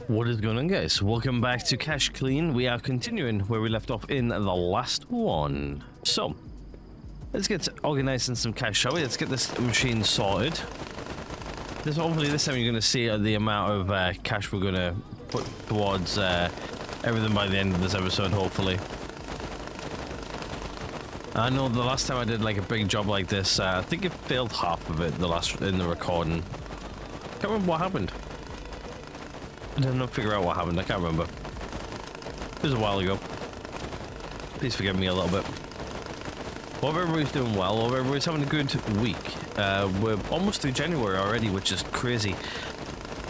What is going on, guys? Welcome back to Cash Clean. We are continuing where we left off in the last one. So, let's get organizing some cash, shall we? Let's get this machine sorted. Hopefully this time you're going to see the amount of cash we're going to put towards everything by the end of this episode, hopefully. I know the last time I did like a big job like this, I think it failed half of it in the recording. Can't remember what happened. I did not figure out what happened. I can't remember. It was a while ago. Please forgive me a little bit. Hope everybody's doing well. Hope everybody's having a good week. We're almost through January already, which is crazy.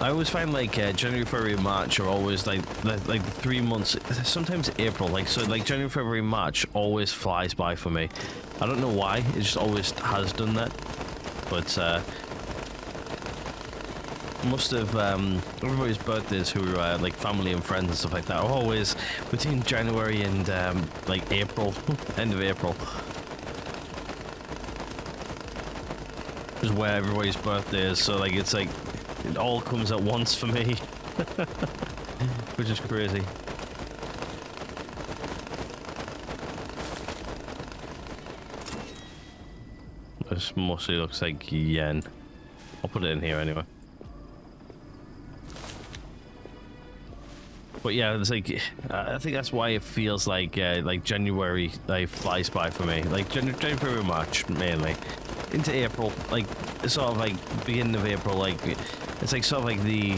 I always find like January, February, March are always like the 3 months. Sometimes April, so January, February, March always flies by for me. I don't know why. It just always has done that. But most of everybody's birthdays who are like family and friends and stuff like that are always between January and like April, end of April is where everybody's birthday is. So like it's like it all comes at once for me, which is crazy. This mostly looks like yen. I'll put it in here anyway. But yeah, it's like I think that's why it feels like January flies by for me. Like January, February, March mainly, into April. Like sort of like beginning of April. Like it's like sort of like the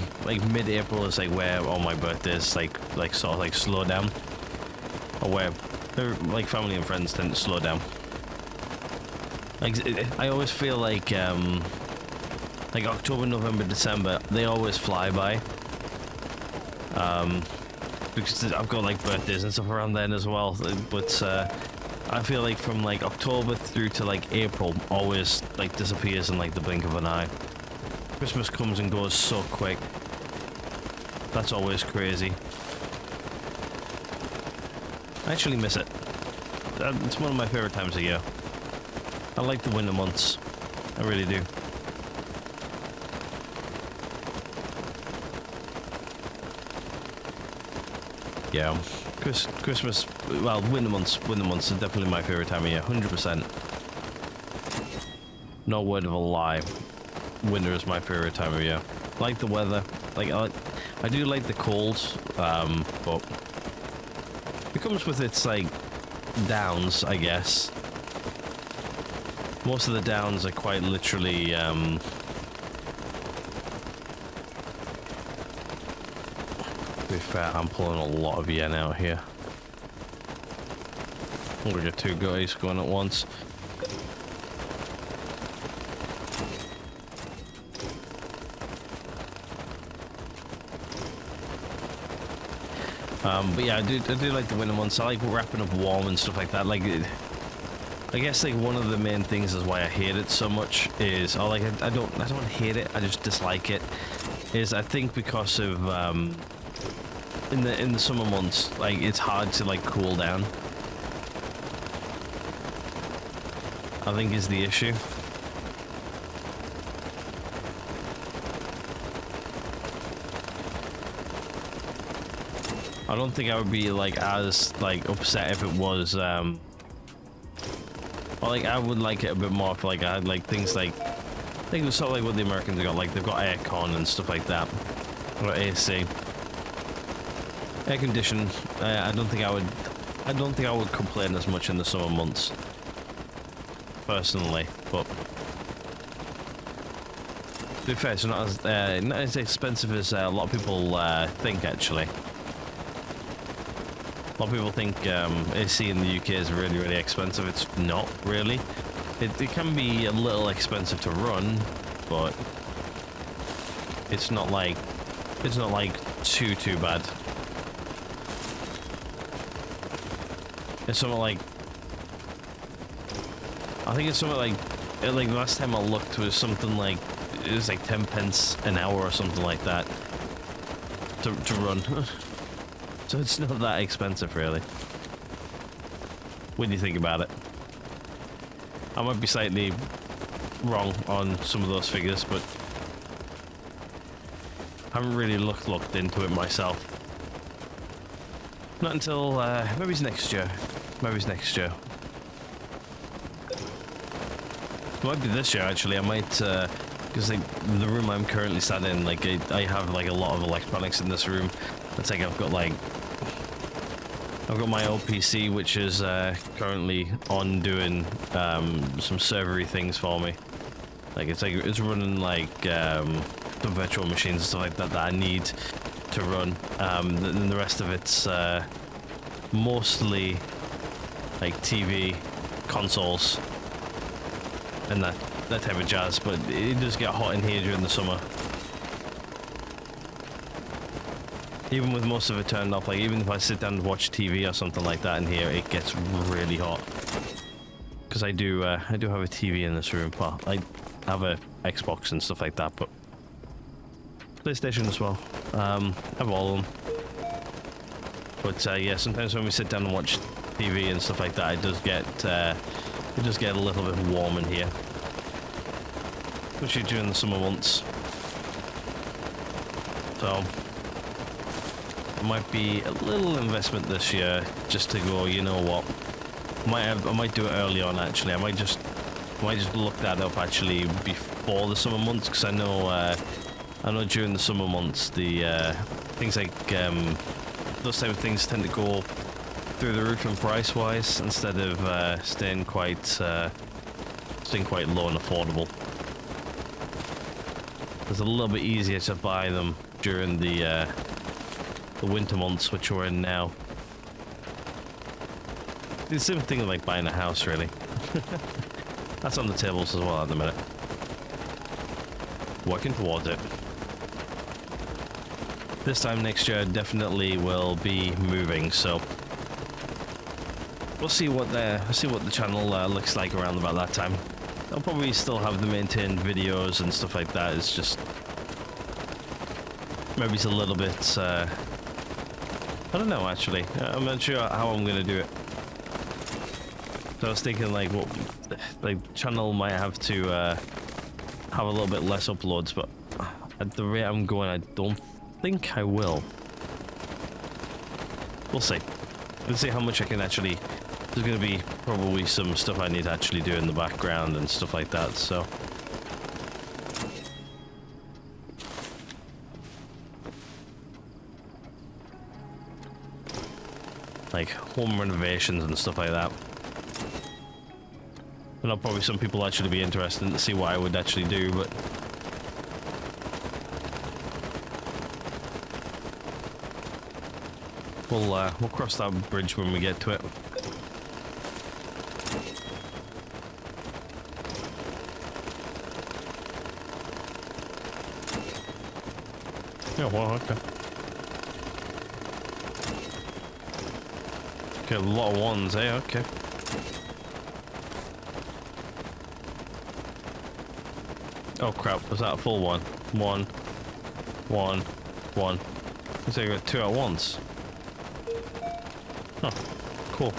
mid-April is like where all my birthdays like sort of like slow down, or where like family and friends tend to slow down. Like I always feel like October, November, December, they always fly by. Because I've got like birthdays and stuff around then as well, but I feel like from like October through to like April always like disappears in like the blink of an eye. Christmas comes and goes so quick. That's always crazy. I actually miss it. It's one of my favorite times of year. I like the winter months. I really do. Yeah, Christmas, well, winter months are definitely my favorite time of year, 100%. No word of a lie, winter is my favorite time of year. I like the weather, like I do like the cold, but it comes with its like downs, I guess. Most of the downs are quite literally to be fair, I'm pulling a lot of yen out here. I'm gonna get two guys going at once. But yeah, I do like the winter months. I like wrapping up warm and stuff like that. Like, I guess like one of the main things is why I hate it so much is, I don't hate it. I just dislike it. Is I think because of in the summer months, like it's hard to like cool down. I think is the issue. I don't think I would be like as like upset if it was or like I would like it a bit more if like I had like things like I think it was sort of like what the Americans got, like they've got aircon and stuff like that, or AC. Air conditioned. I don't think I would complain as much in the summer months, personally. But to be fair, it's not as expensive as a lot of people think. Actually, a lot of people think AC in the UK is really, really expensive. It's not really. It can be a little expensive to run, but it's not like too bad. It's something like, I think it's something like last time I looked was something like, it was like 10 pence an hour or something like that to run. So it's not that expensive really, when you think about it. I might be slightly wrong on some of those figures, but haven't really looked into it myself. Not until maybe it's next year. Maybe it's next year. It might be this year actually. I might because like, the room I'm currently sat in, like I have like a lot of electronics in this room. It's like I've got my old PC, which is currently on doing some servery things for me. Like it's running like some virtual machines and stuff like that that I need to run. Then the rest of it's mostly like TV, consoles, and that type of jazz. But it does get hot in here during the summer. Even with most of it turned off, like even if I sit down and watch TV or something like that in here, it gets really hot. Because I do have a TV in this room. Well, I have a Xbox and stuff like that, but PlayStation as well. I have all of them. But yeah, sometimes when we sit down and watch TV and stuff like that, it does get a little bit warm in here, especially during the summer months. So it might be a little investment this year just to go, you know what, I might do it early on actually. I might just look that up actually before the summer months, because I know during the summer months the things like those type of things tend to go through the roof in price wise, instead of staying quite low and affordable. It's a little bit easier to buy them during the winter months, which we're in now. It's the same thing like buying a house, really. That's on the tables as well at the minute. Working towards it. This time next year definitely will be moving, so we'll see what the channel looks like around about that time. I'll probably still have the maintained videos and stuff like that. It's just maybe it's a little bit I don't know actually. I'm not sure how I'm gonna do it. So I was thinking like what the channel might have to have a little bit less uploads, but at the rate I'm going, I don't think I will. We'll see. Let's see how much I can actually. There's going to be probably some stuff I need to actually do in the background and stuff like that, so. Like home renovations and stuff like that. I know probably some people actually be interested to see what I would actually do, but. We'll cross that bridge when we get to it. Yeah, well, okay. Okay, a lot of ones, eh? Okay. Oh crap, was that a full one? One. So you got two at once. Huh, cool.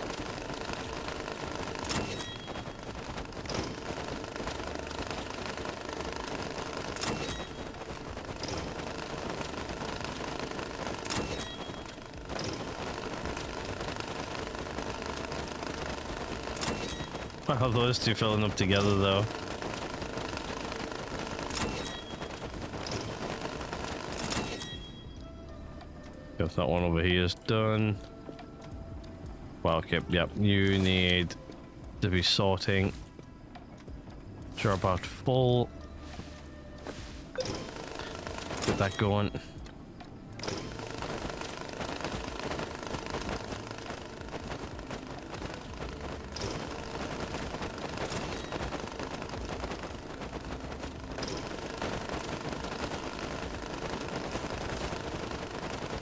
Wow, those two filling up together though. If that one over here is done. Well, okay, yep, you need to be sorting. You're about full. Get that going.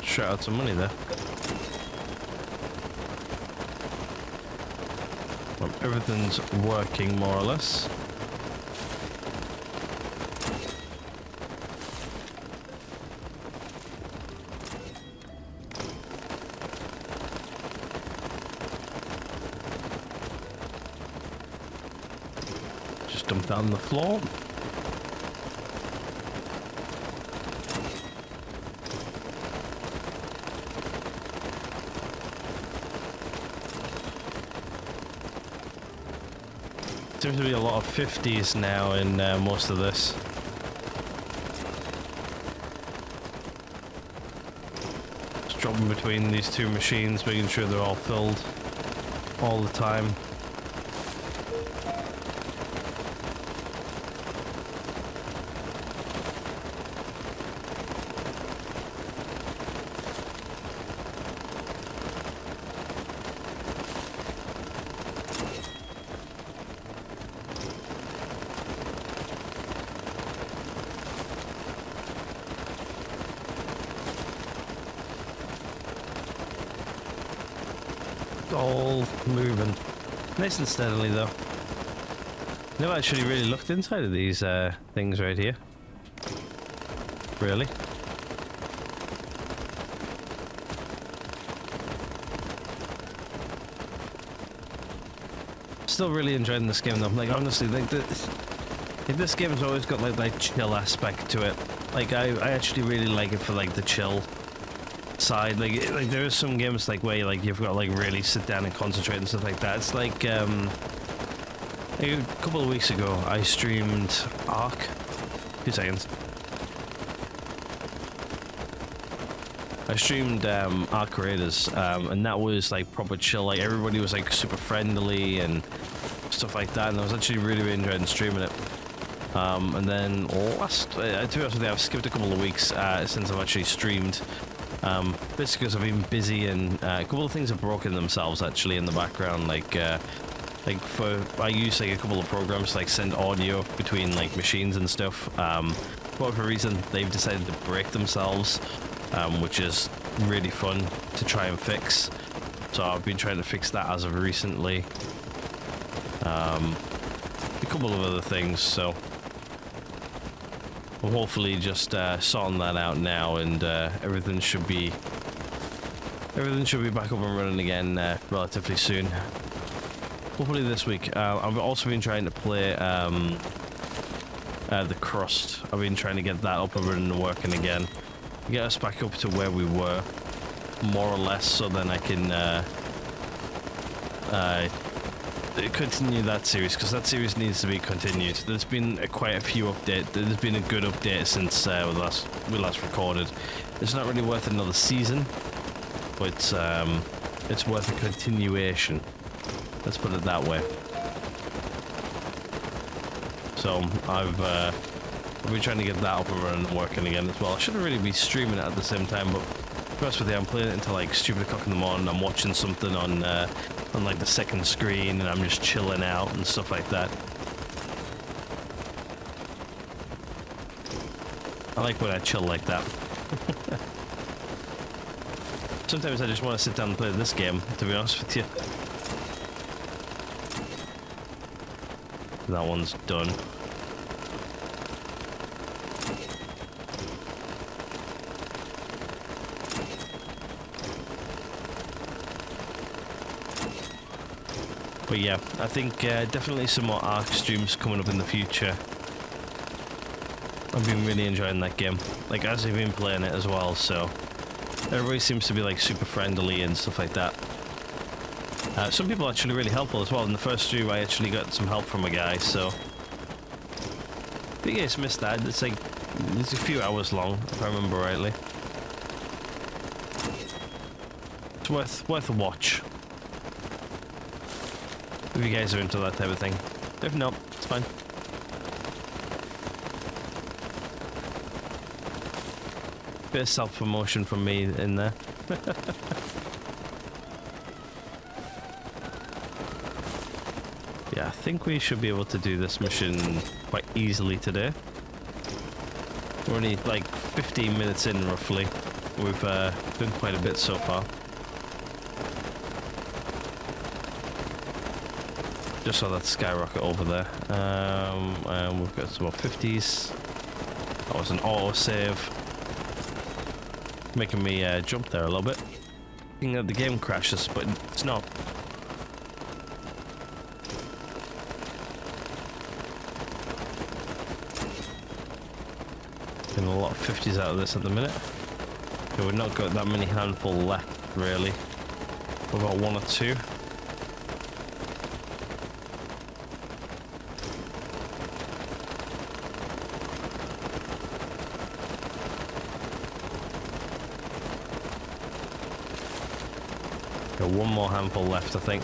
Shut out some money there. Well, everything's working more or less. Just dump that on the floor. seems to be a lot of 50s now in most of this. Just dropping between these two machines, making sure they're all filled all the time. All moving nice and steadily though. Never actually really looked inside of these things right here. Really? Still really enjoying this game though. Like honestly, like this game's always got like that chill aspect to it. Like I actually really like it for like the chill side. Like there are some games like where like you've got to like really sit down and concentrate and stuff like that. It's like a couple of weeks ago I streamed Ark. 2 seconds. I streamed Ark Raiders, and that was like proper chill. Like everybody was like super friendly and stuff like that, and I was actually really enjoying streaming it. And then to be honest with you, I've skipped a couple of weeks since I've actually streamed. Basically because I've been busy and a couple of things have broken themselves actually in the background. I use like a couple of programs to like send audio between like machines and stuff. For whatever reason, they've decided to break themselves, which is really fun to try and fix. So I've been trying to fix that as of recently. A couple of other things, so we'll hopefully just sorting that out now, and everything should be back up and running again relatively soon. Hopefully this week. I've also been trying to play The Crust. I've been trying to get that up and running and working again. Get us back up to where we were, more or less, so then I can continue that series, because that series needs to be continued. There's been quite a few updates. There's been a good update since we last recorded. It's not really worth another season, but it's worth a continuation. Let's put it that way. So I've been trying to get that up and running and working again as well. I shouldn't really be streaming it at the same time, but to be honest with you, I'm playing it until like stupid o'clock in the morning. I'm watching something on like the second screen, and I'm just chilling out and stuff like that. I like when I chill like that. Sometimes I just want to sit down and play this game, to be honest with you. That one's done. But yeah, I think definitely some more Ark streams coming up in the future. I've been really enjoying that game, like as I've been playing it as well, so everybody seems to be like super friendly and stuff like that. Some people are actually really helpful as well. In the first stream I actually got some help from a guy, so if you guys missed that, it's like it's a few hours long if I remember rightly. It's worth a watch if you guys are into that type of thing. If not, it's fine. Bit of self-promotion from me in there. Yeah, I think we should be able to do this mission quite easily today. We're only like 15 minutes in roughly. We've done quite a bit so far. Just saw that skyrocket over there. And we've got some more 50s. That was an auto save. Making me jump there a little bit. Thinking that the game crashes, but it's not. Getting a lot of 50s out of this at the minute. Okay, we've not got that many handful left, really. We've got 1 or 2. Got one more handful left, I think.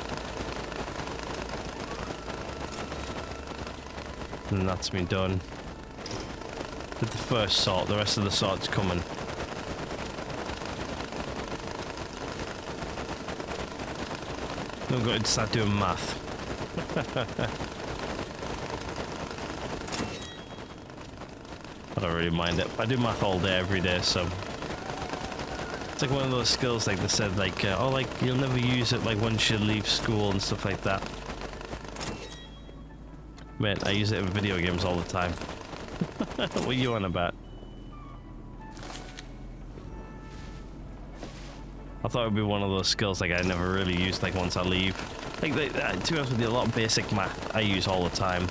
And that's me done. With the first sort, the rest of the sort's coming. I'm going to start doing math. I don't really mind it. I do math all day, every day, so it's like one of those skills, like they said, like oh, like you'll never use it, like once you leave school and stuff like that. Man, I use it in video games all the time. What are you on about? I thought it would be one of those skills like I never really used, like once I leave. Like, to be honest with you, a lot of basic math I use all the time.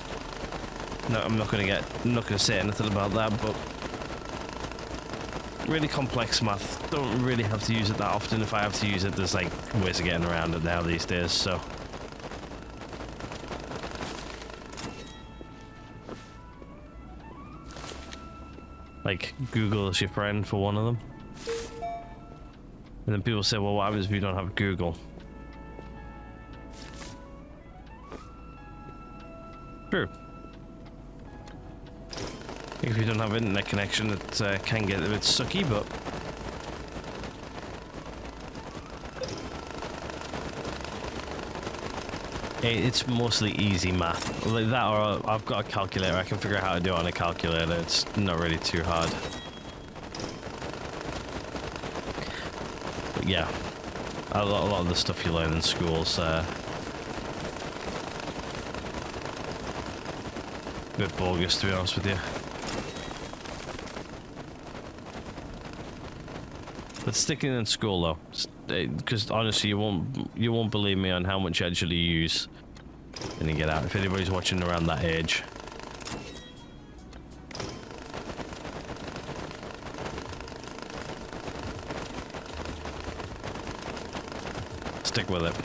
No, I'm not gonna say anything about that, but really complex math, don't really have to use it that often. If I have to use it, there's like ways of getting around it now these days, so. Like, Google is your friend for one of them. And then people say, well, what happens if you don't have Google? True. If you don't have internet connection, it can get a bit sucky, but it's mostly easy math. Like that, or I've got a calculator. I can figure out how to do it on a calculator. It's not really too hard. But yeah, a lot of the stuff you learn in school's a bit bogus, to be honest with you. But sticking in school though, because honestly, you won't believe me on how much you actually use when you get out. If anybody's watching around that age. Stick with it.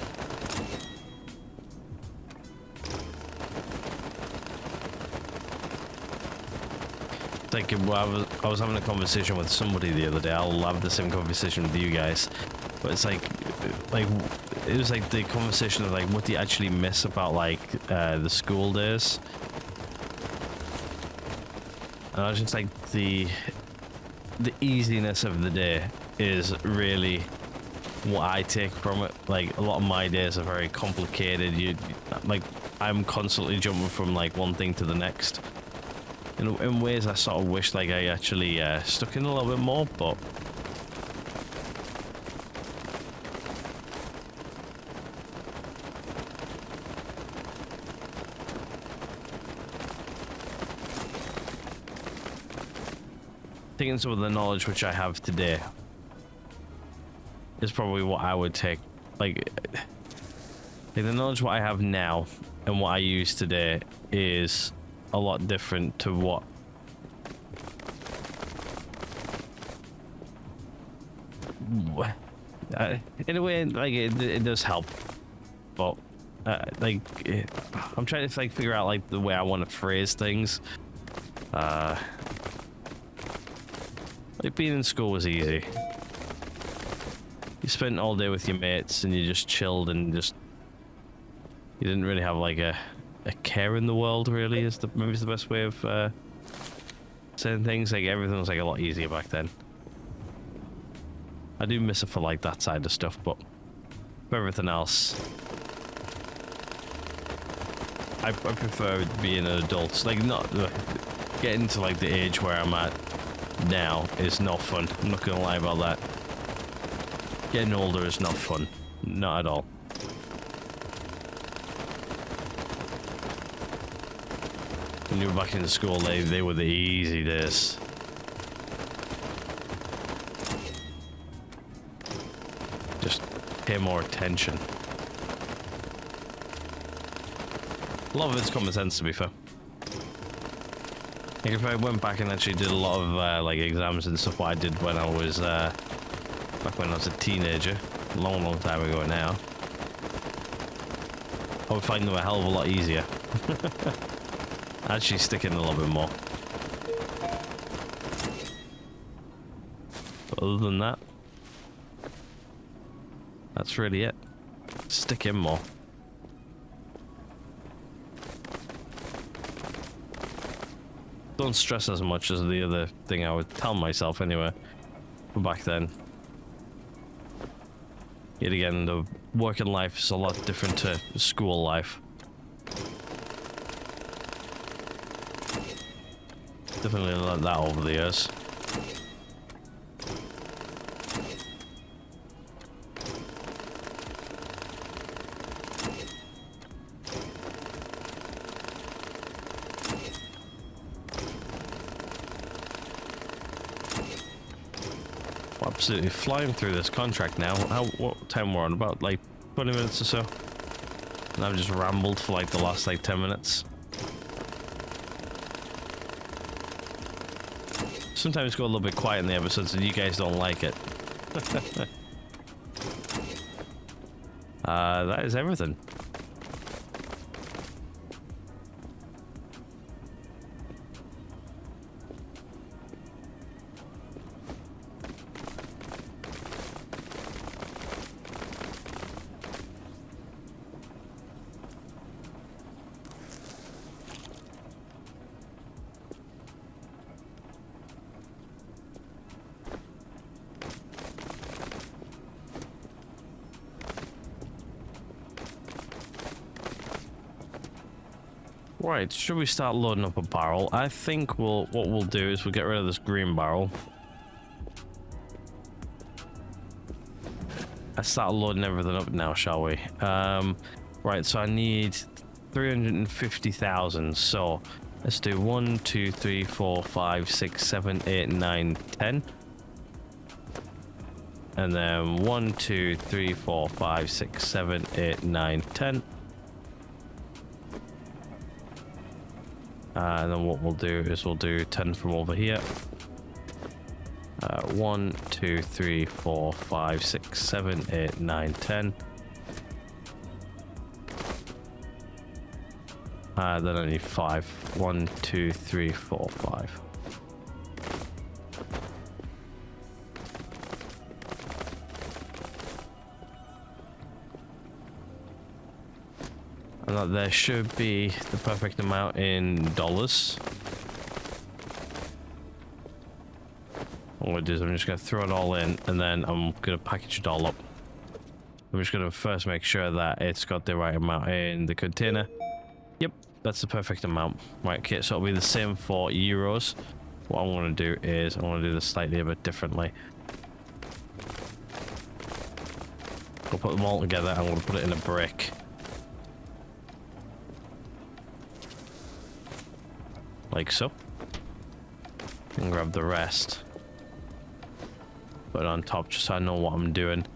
Like, I was having a conversation with somebody the other day. I'll have the same conversation with you guys, but it's like it was like the conversation of like, what do you actually miss about like the school days? And I was just like, the easiness of the day is really what I take from it. Like, a lot of my days are very complicated. Like, I'm constantly jumping from like one thing to the next. In ways I sort of wish like I actually stuck in a little bit more, but taking some of the knowledge which I have today is probably what I would take. Like the knowledge what I have now and what I use today is a lot different to what in a way, like it does help, but like I'm trying to like figure out like the way I want to phrase things. Like being in school was easy. You spent all day with your mates and you just chilled and just you didn't really have like a care in the world, really, is maybe the best way of saying things. Like, everything was like a lot easier back then. I do miss it for like that side of stuff, but for everything else, I prefer being an adult. Like, not getting to like the age where I'm at now is not fun. I'm not gonna lie about that. Getting older is not fun, not at all. When you were back in school, they were the easy days. Just pay more attention. A lot of it's common sense, to be fair. Like, if I went back and actually did a lot of like exams and stuff, what I did when I was back when I was a teenager, a long time ago now, I would find them a hell of a lot easier. Actually stick in a little bit more. But other than that, that's really it. stick in more. Don't stress as much as the other thing I would tell myself anyway. Back then. Yet again, the working life is a lot different to school life. Definitely learned that over the years. Absolutely flying through this contract now. What time we're on? About like 20 minutes or so. And I've just rambled for like the last like 10 minutes. Sometimes go a little bit quiet in the episodes and you guys don't like it. That is everything. Right, should we start loading up a barrel? I think what we'll do is we'll get rid of this green barrel. Let's start loading everything up now, shall we? Right, so I need 350,000. So let's do 1, 2, 3, 4, 5, 6, 7, 8, 9, 10. And then 1, 2, 3, 4, 5, 6, 7, 8, 9, 10. And then what we'll do is we'll do 10 from over here. 1, 2, 3, 4, 5, 6, 7, 8, 9, 10. Then I need 5. 1, 2, 3, 4, 5. And that there should be the perfect amount in dollars. What I'm going to do is I'm just going to throw it all in and then I'm going to package it all up. I'm just going to first make sure that it's got the right amount in the container. Yep, that's the perfect amount. Right, okay, so it'll be the same for euros. What I'm going to do is I'm going to do this slightly a bit differently. I'll put them all together. I'm going to put it in a brick. Like so. And grab the rest. Put it on top just so I know what I'm doing.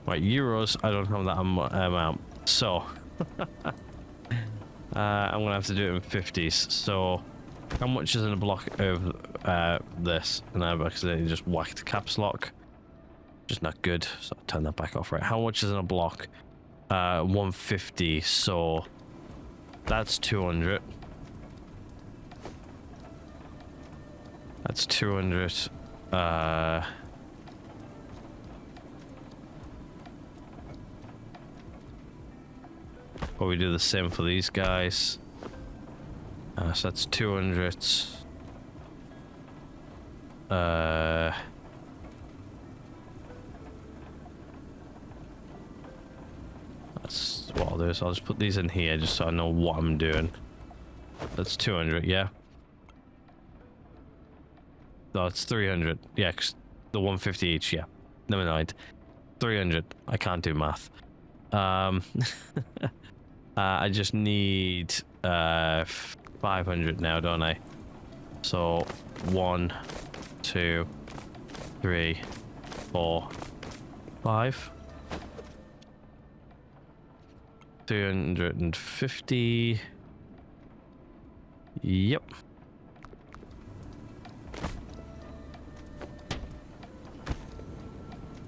Right, euros, I don't have that amount. So, I'm gonna have to do it in 50s. So, how much is in a block of this? And I've accidentally just whacked caps lock. Just not good. So, I'll turn that back off. Right, how much is in a block? 150. So, that's 200. That's 200. Or we do the same for these guys. So that's 200. That's what I'll do. So I'll just put these in here just so I know what I'm doing. That's 200, yeah. No, it's 300. Yeah, 'cause the 150 each, yeah. Never mind. 300. I can't do math. I just need 500 now, don't I? So 1, 2, 3, 4, 5. 250. Yep.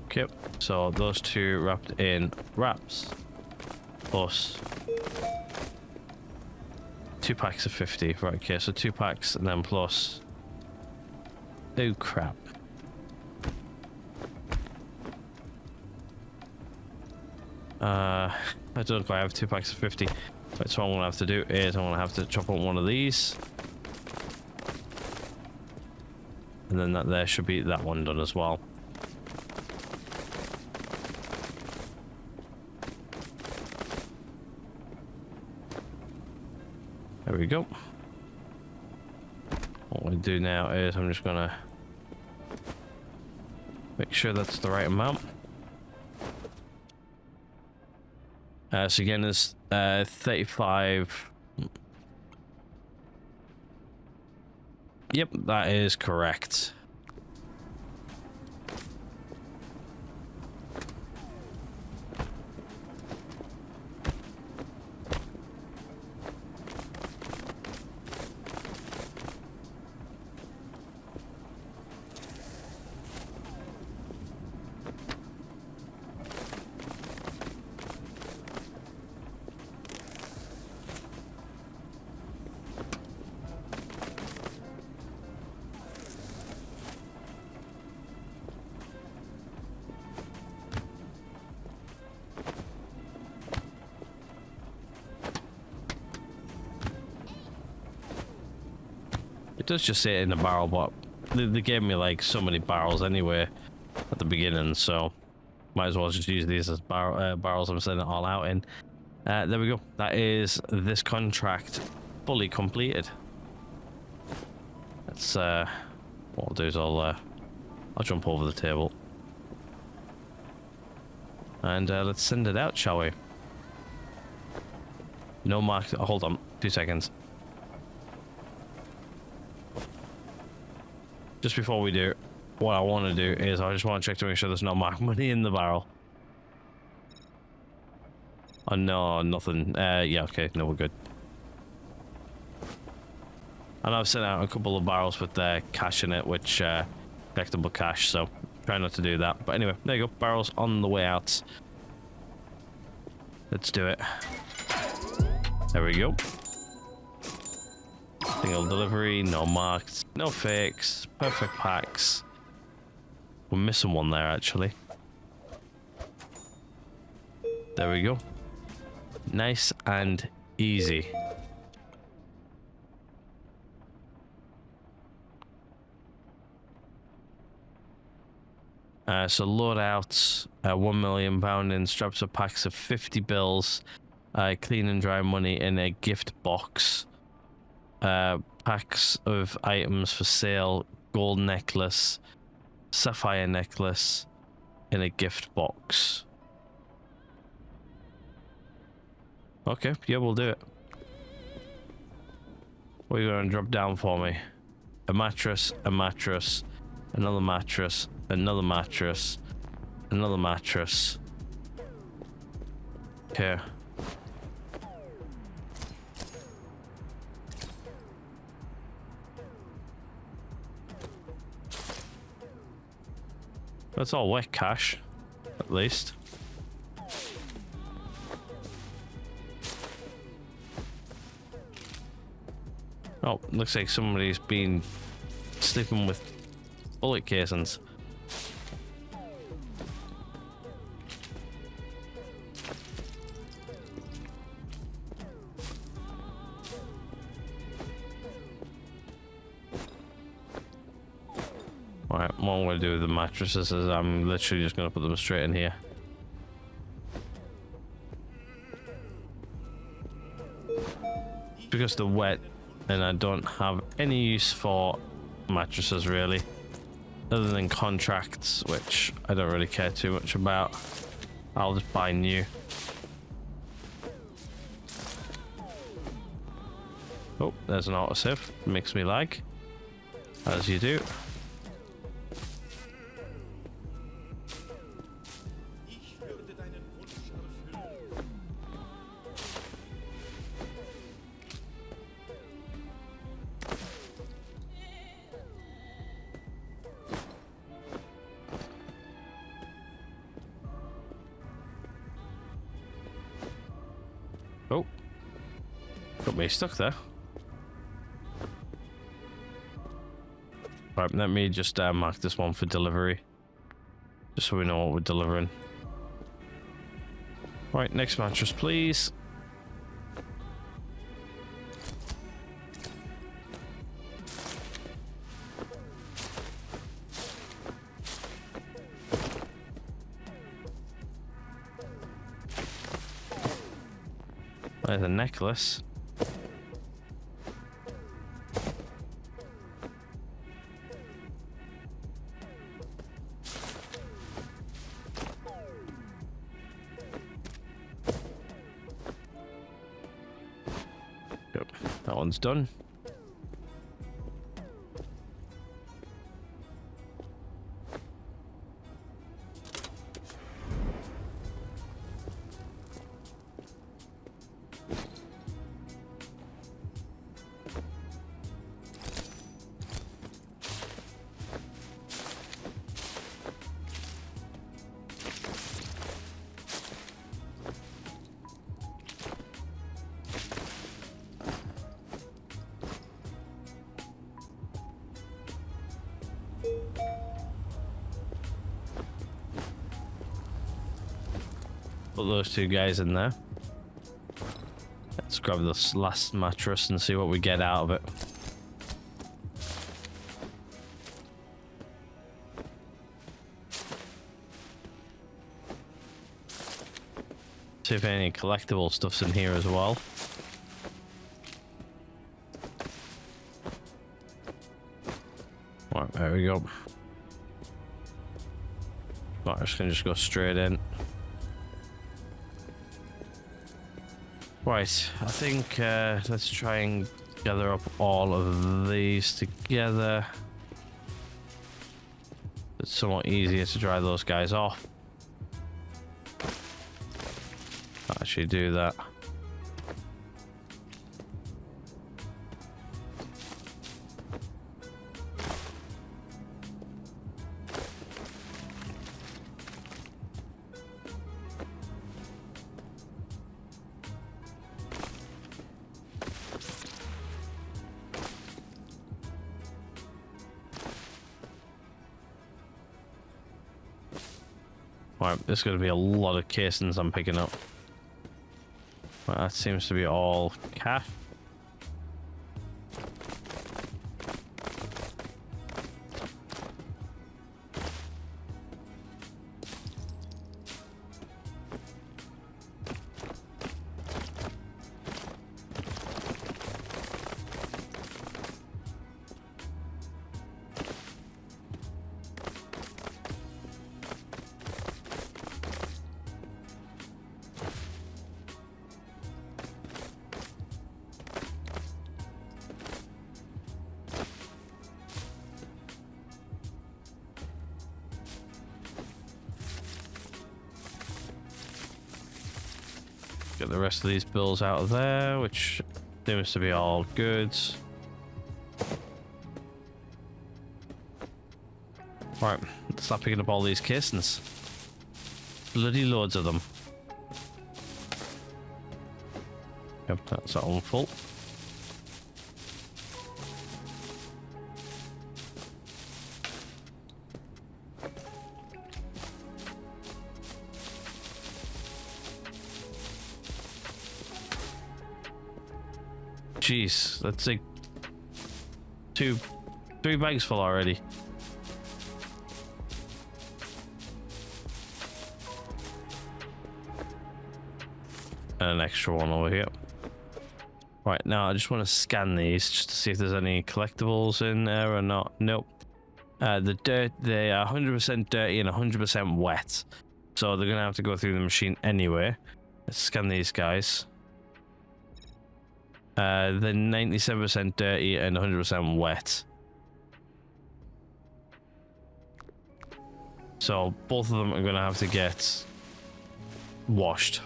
Okay, so those two wrapped in wraps. Plus 2 packs of 50. Right, okay, so 2 packs and then plus. Oh crap. I don't quite have 2 packs of 50. Right, so what I'm gonna have to do is I'm gonna have to chop on one of these. And then that there should be that one done as well. There we go. What we do now is I'm just gonna make sure that's the right amount. So again, there's 35. Yep, that is correct. It does just say it in the barrel, but they gave me like so many barrels anyway at the beginning, so might as well just use these as barrels I'm sending it all out in. There we go. That is this contract fully completed. That's what I'll do is I'll jump over the table and let's send it out, shall we? No mark. Oh, hold on, 2 seconds. Just before we do, what I want to do is I just want to check to make sure there's no marked money in the barrel. Oh no, nothing. Yeah, okay, no, we're good. And I've sent out a couple of barrels with cash in it, which collectible cash, so try not to do that. But anyway, there you go, barrels on the way out. Let's do it. There we go. Single delivery, no marks, no fakes, perfect packs. We're missing one there actually. There we go. Nice and easy. So loadouts, £1 million in straps of packs of 50 bills, clean and dry money in a gift box. Packs of items for sale, gold necklace, sapphire necklace in a gift box. Okay, yeah, we'll do it. What are you gonna drop down for me? A mattress, another mattress, another mattress, another mattress. Okay. That's all wet cash, at least. Oh, looks like somebody's been sleeping with bullet casings. Alright, what I'm going to do with the mattresses is I'm literally just going to put them straight in here. Because they're wet and I don't have any use for mattresses really, other than contracts, which I don't really care too much about. I'll just buy new. Oh, there's an autosave. Makes me lag, as you do. Oh, got me stuck there. Right, let me just mark this one for delivery, just so we know what we're delivering. Right, next mattress, please. There's a necklace. Yep, that one's done. Put those two guys in there. Let's grab this last mattress and see what we get out of it. See if any collectible stuff's in here as well. Right, there we go. Right, I'm just gonna go straight in. Right, I think let's try and gather up all of these together. It's somewhat easier to dry those guys off. Actually do that. Right, there's going to be a lot of casings I'm picking up. Right, that seems to be all cash. Get the rest of these bills out of there, which seems to be all good. Right, let's start picking up all these casings. Bloody loads of them. Yep, that's that one full. Jeez, that's like 3 bags full already. And an extra one over here. Right, now I just want to scan these just to see if there's any collectibles in there or not. Nope. The dirt, they are 100% dirty and 100% wet. So they're going to have to go through the machine anyway. Let's scan these guys. They're 97% dirty and 100% wet. So both of them are going to have to get washed.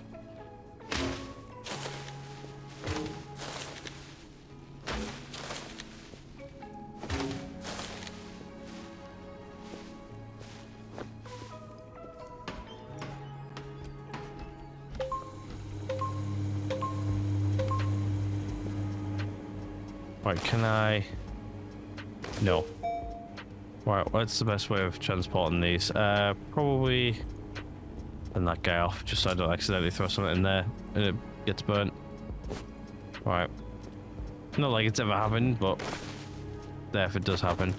Right, can I? No. Right, what's the best way of transporting these? Probably Turn that guy off, just so I don't accidentally throw something in there and it gets burnt. Right. Not like it's ever happened, but there if it does happen.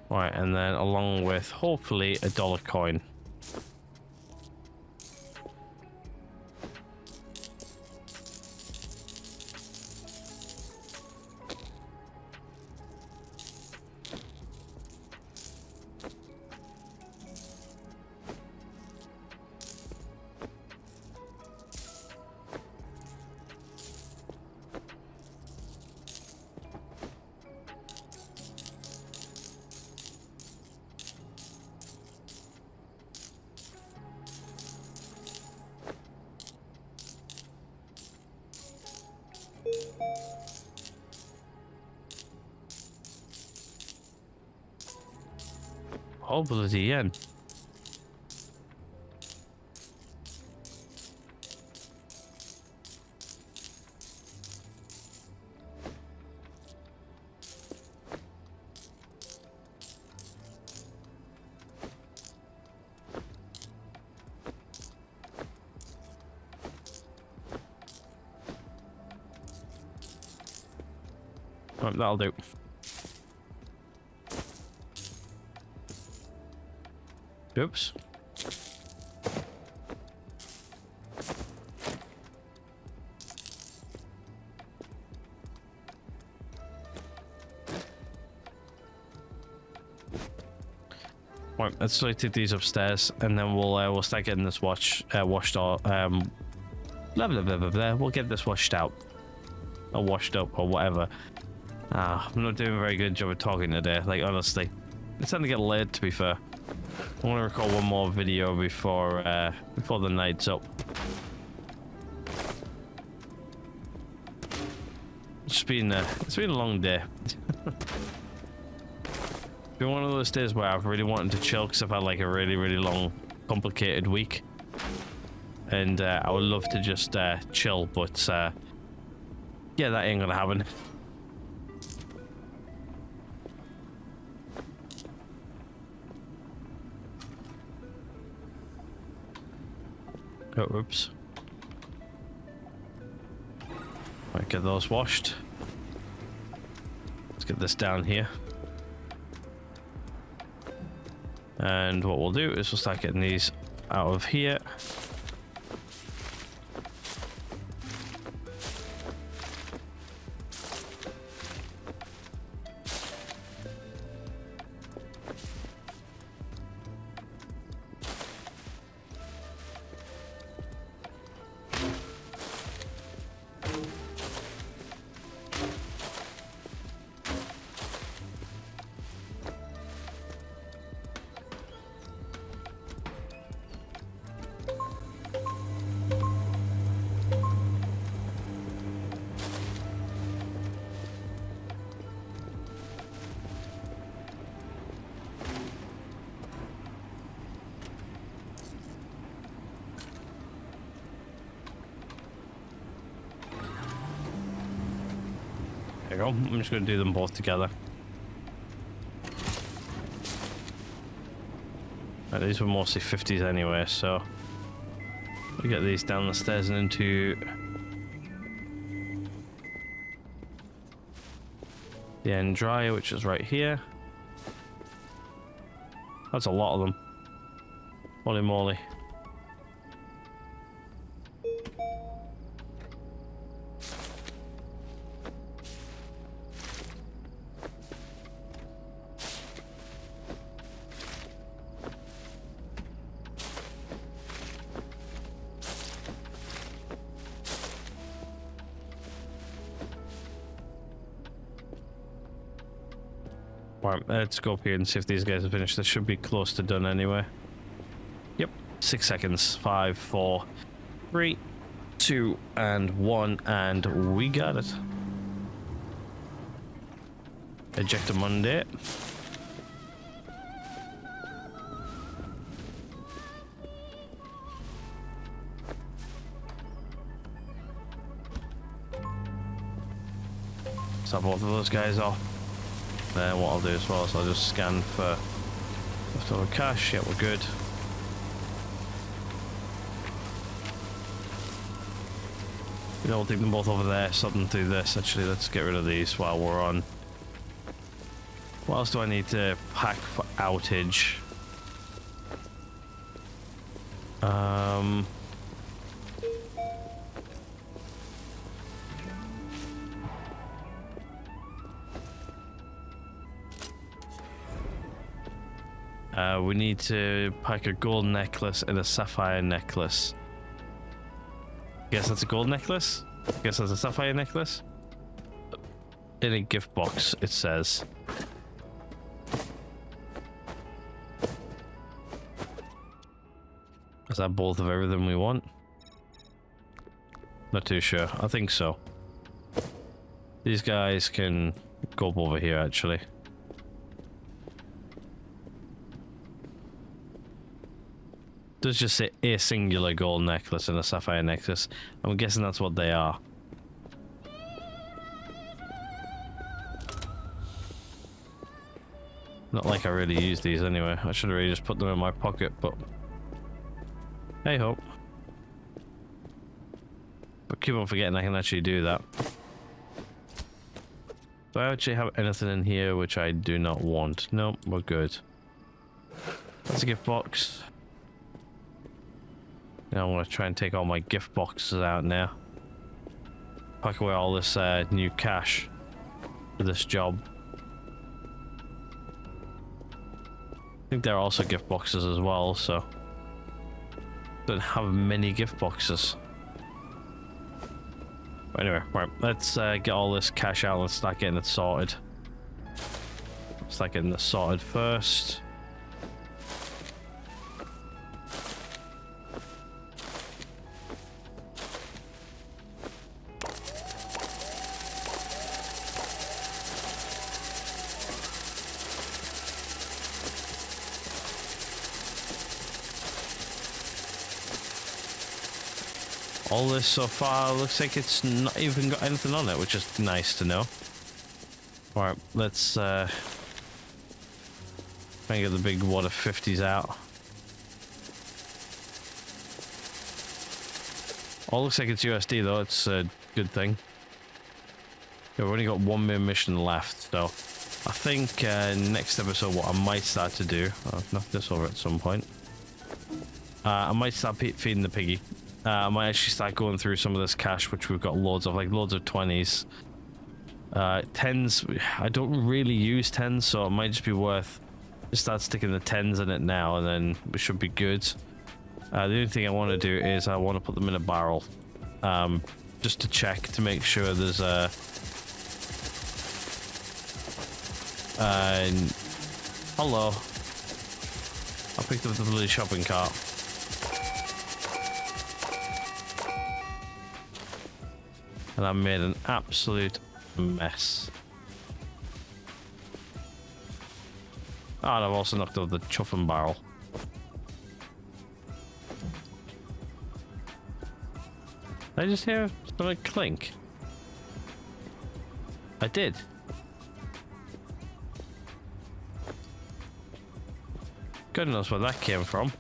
Right, and then along with hopefully a dollar coin. Oh, bloody yen. Right, that'll do. Oops. Right, let's take these upstairs, and then we'll start getting this washed or blah blah blah blah blah. We'll get this washed out, or washed up, or whatever. I'm not doing a very good job of talking today. Like honestly, it's starting to get late. To be fair, I want to record one more video before the night's up. It's been a long day. It's been one of those days where I've really wanted to chill because I've had like a really long, complicated week, and I would love to just chill, but yeah, that ain't gonna happen. Oh, oops. Right, get those washed. Let's get this down here. And what we'll do is we'll start getting these out of here. There you go. I'm just going to do them both together. Right, these were mostly 50s anyway, so we get these down the stairs and into the end dryer, which is right here. That's a lot of them. Holy moly. Right, let's go up here and see if these guys are finished. They should be close to done anyway. Yep, 6 seconds. 5, 4, 3, 2, and 1, and we got it. Ejector Monday. Grab both of those guys off. Then what I'll do as well is I'll just scan for leftover cash. Yeah, we're good. You know, we'll take them both over there, sort them through this. Actually, let's get rid of these while we're on. What else do I need to pack for outage? We need to pack a gold necklace and a sapphire necklace. Guess that's a gold necklace? Guess that's a sapphire necklace? In a gift box, it says. Is that both of everything we want? Not too sure. I think so. These guys can go up over here, actually. Does just say a singular gold necklace and a sapphire necklace. I'm guessing that's what they are. Not like I really use these anyway. I should have really just put them in my pocket, but hey ho. But keep on forgetting I can actually do that. Do I actually have anything in here which I do not want? Nope, we're good. That's a gift box. Now I'm going to try and take all my gift boxes out now. Pack away all this new cash for this job. I think they're also gift boxes as well, so don't have many gift boxes. But anyway, right, let's get all this cash out. Let's start getting it sorted. Start getting this sorted first. All this so far looks like it's not even got anything on it, which is nice to know. Alright, let's try and get the big wad of 50s out. All looks like it's USD though, it's a good thing. Yeah, we've only got one more mission left, so I think next episode what I might start to do, I'll knock this over at some point. I might start feeding the piggy. I might actually start going through some of this cash, which we've got loads of, like loads of 20s. 10s, I don't really use 10s, so it might just be worth just start sticking the 10s in it now, and then we should be good. The only thing I want to do is I want to put them in a barrel, just to check to make sure there's a. Hello. I picked up the bloody shopping cart. And I made an absolute mess. Oh, and I've also knocked over the chuffing barrel. Did I just hear something clink? I did. God knows where that came from.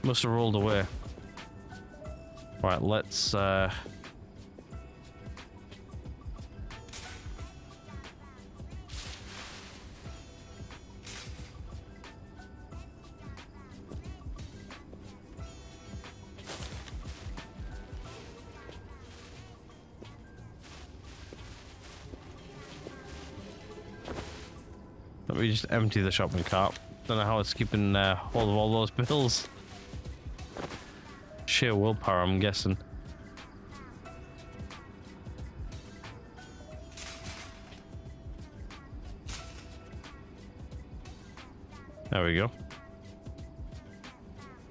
Must have rolled away. Right, let's let me just empty the shopping cart. Don't know how it's keeping hold of all those bills. Sheer willpower, I'm guessing. There we go.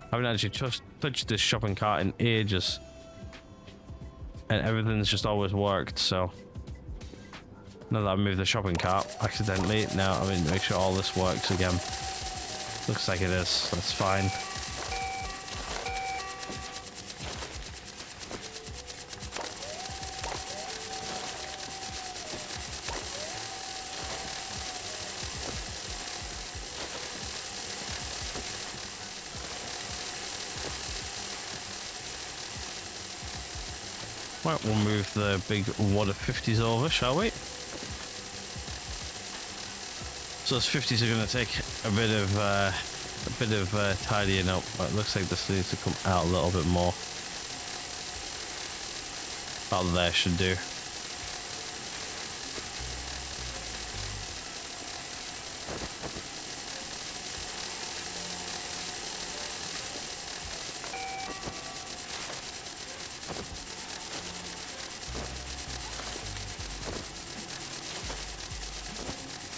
I haven't actually touched this shopping cart in ages, and everything's just always worked. So now that I've moved the shopping cart accidentally, now I mean make sure all this works again. Looks like it is. That's fine. Right, we'll move the big water 50s over, shall we? So those 50s are going to take a bit of tidying up. But it looks like this needs to come out a little bit more. About there should do.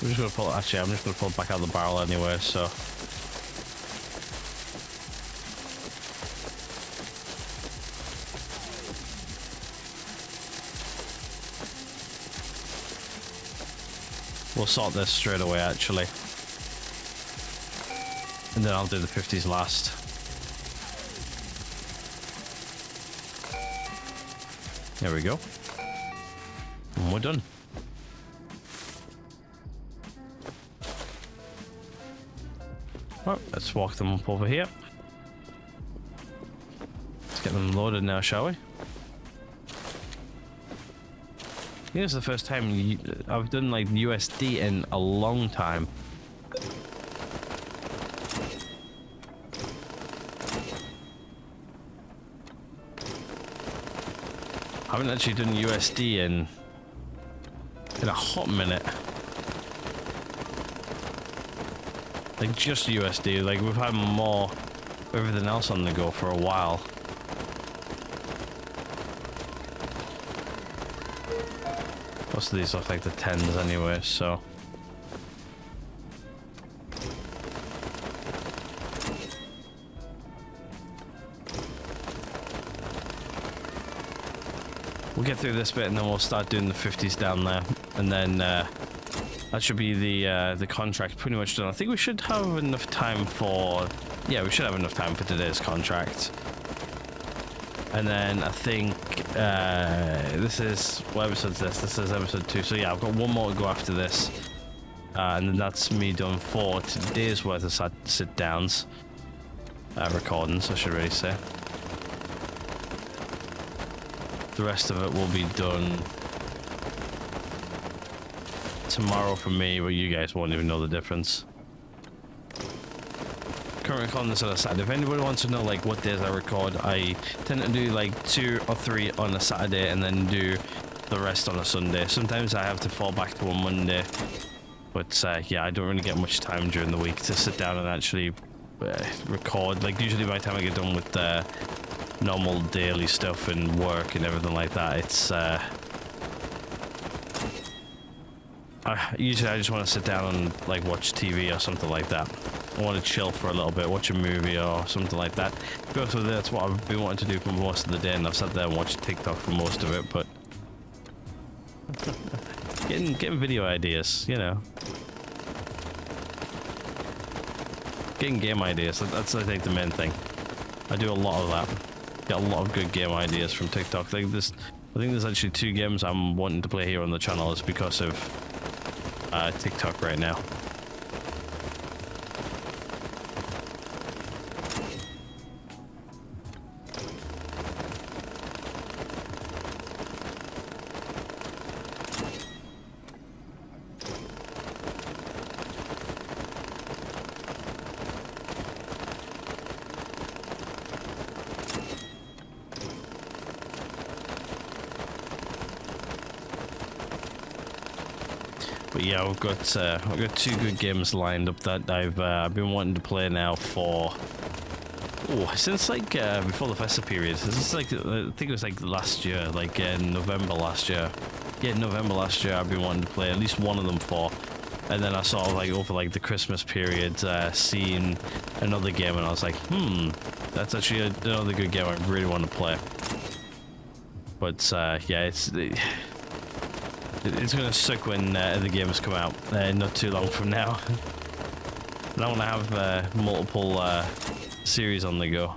I'm just gonna pull it. Actually, I'm just gonna pull it back out of the barrel anyway. So we'll sort this straight away, actually, and then I'll do the 50s last. There we go. And we're done. Right, let's walk them up over here. Let's get them loaded now, shall we? I think it's the first time I've done like USD in a long time. I haven't actually done USD in a hot minute. Like just USD, like we've had more everything else on the go for a while. Most of these look like the 10s anyway, so. We'll get through this bit and then we'll start doing the 50s down there. And then that should be the contract pretty much done. I think we should have enough time for, yeah, we should have enough time for today's contract. And then I think this is, what episode is this? This is episode 2. So yeah, I've got one more to go after this. And then that's me done for today's worth of sit downs. Recordings, I should really say. The rest of it will be done tomorrow for me, but you guys won't even know the difference. Current recording this on a Saturday. If anybody wants to know like what days I record, I tend to do like 2 or 3 on a Saturday and then do the rest on a Sunday. Sometimes I have to fall back to a Monday, but yeah, I don't really get much time during the week to sit down and actually record. Like usually by the time I get done with the normal daily stuff and work and everything like that, it's usually I just want to sit down and like watch TV or something like that. I want to chill for a little bit, watch a movie or something like that. To be honest with you, that's what I've been wanting to do for most of the day, and I've sat there and watched TikTok for most of it, but getting video ideas, you know. Getting game ideas, that's I think the main thing. I do a lot of that. Get a lot of good game ideas from TikTok. Like this, I think there's actually 2 games I'm wanting to play here on the channel. It's because of TikTok right now. But yeah, I've got 2 good games lined up that I've been wanting to play now for since like before the festive period. This is like I think it was like last year, like November last year. Yeah, November last year I've been wanting to play at least one of them for. And then I saw like over like the Christmas period seen another game and I was like, that's actually another good game I really want to play. But yeah, it's gonna suck when the games come out not too long from now. And I want to have multiple series on the go.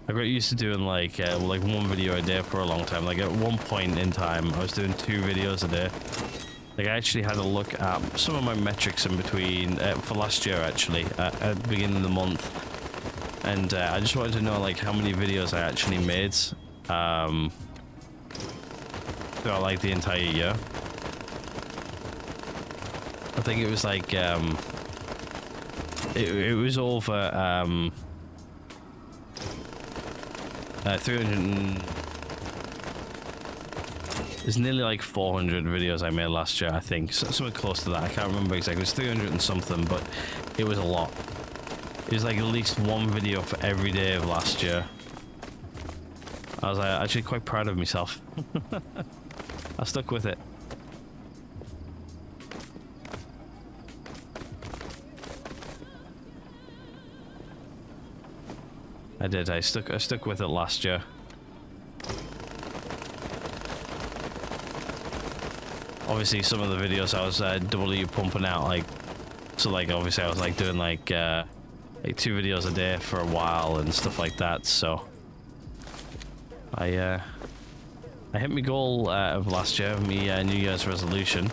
I got used to doing like one video a day for a long time. Like at one point in time, I was doing 2 videos a day, Like I actually had a look at some of my metrics in between for last year actually at the beginning of the month, and I just wanted to know like how many videos I actually made throughout like the entire year. I think it was like it was over 300. There's nearly like 400 videos I made last year, I think. So, something close to that. I can't remember exactly. It was 300 and something, but it was a lot. It was like at least one video for every day of last year. I was actually quite proud of myself. I stuck with it. I did. I stuck with it last year. Obviously, some of the videos I was W pumping out, like, so like obviously I was like doing like 2 videos a day for a while and stuff like that. So I hit my goal of last year, my New Year's resolution,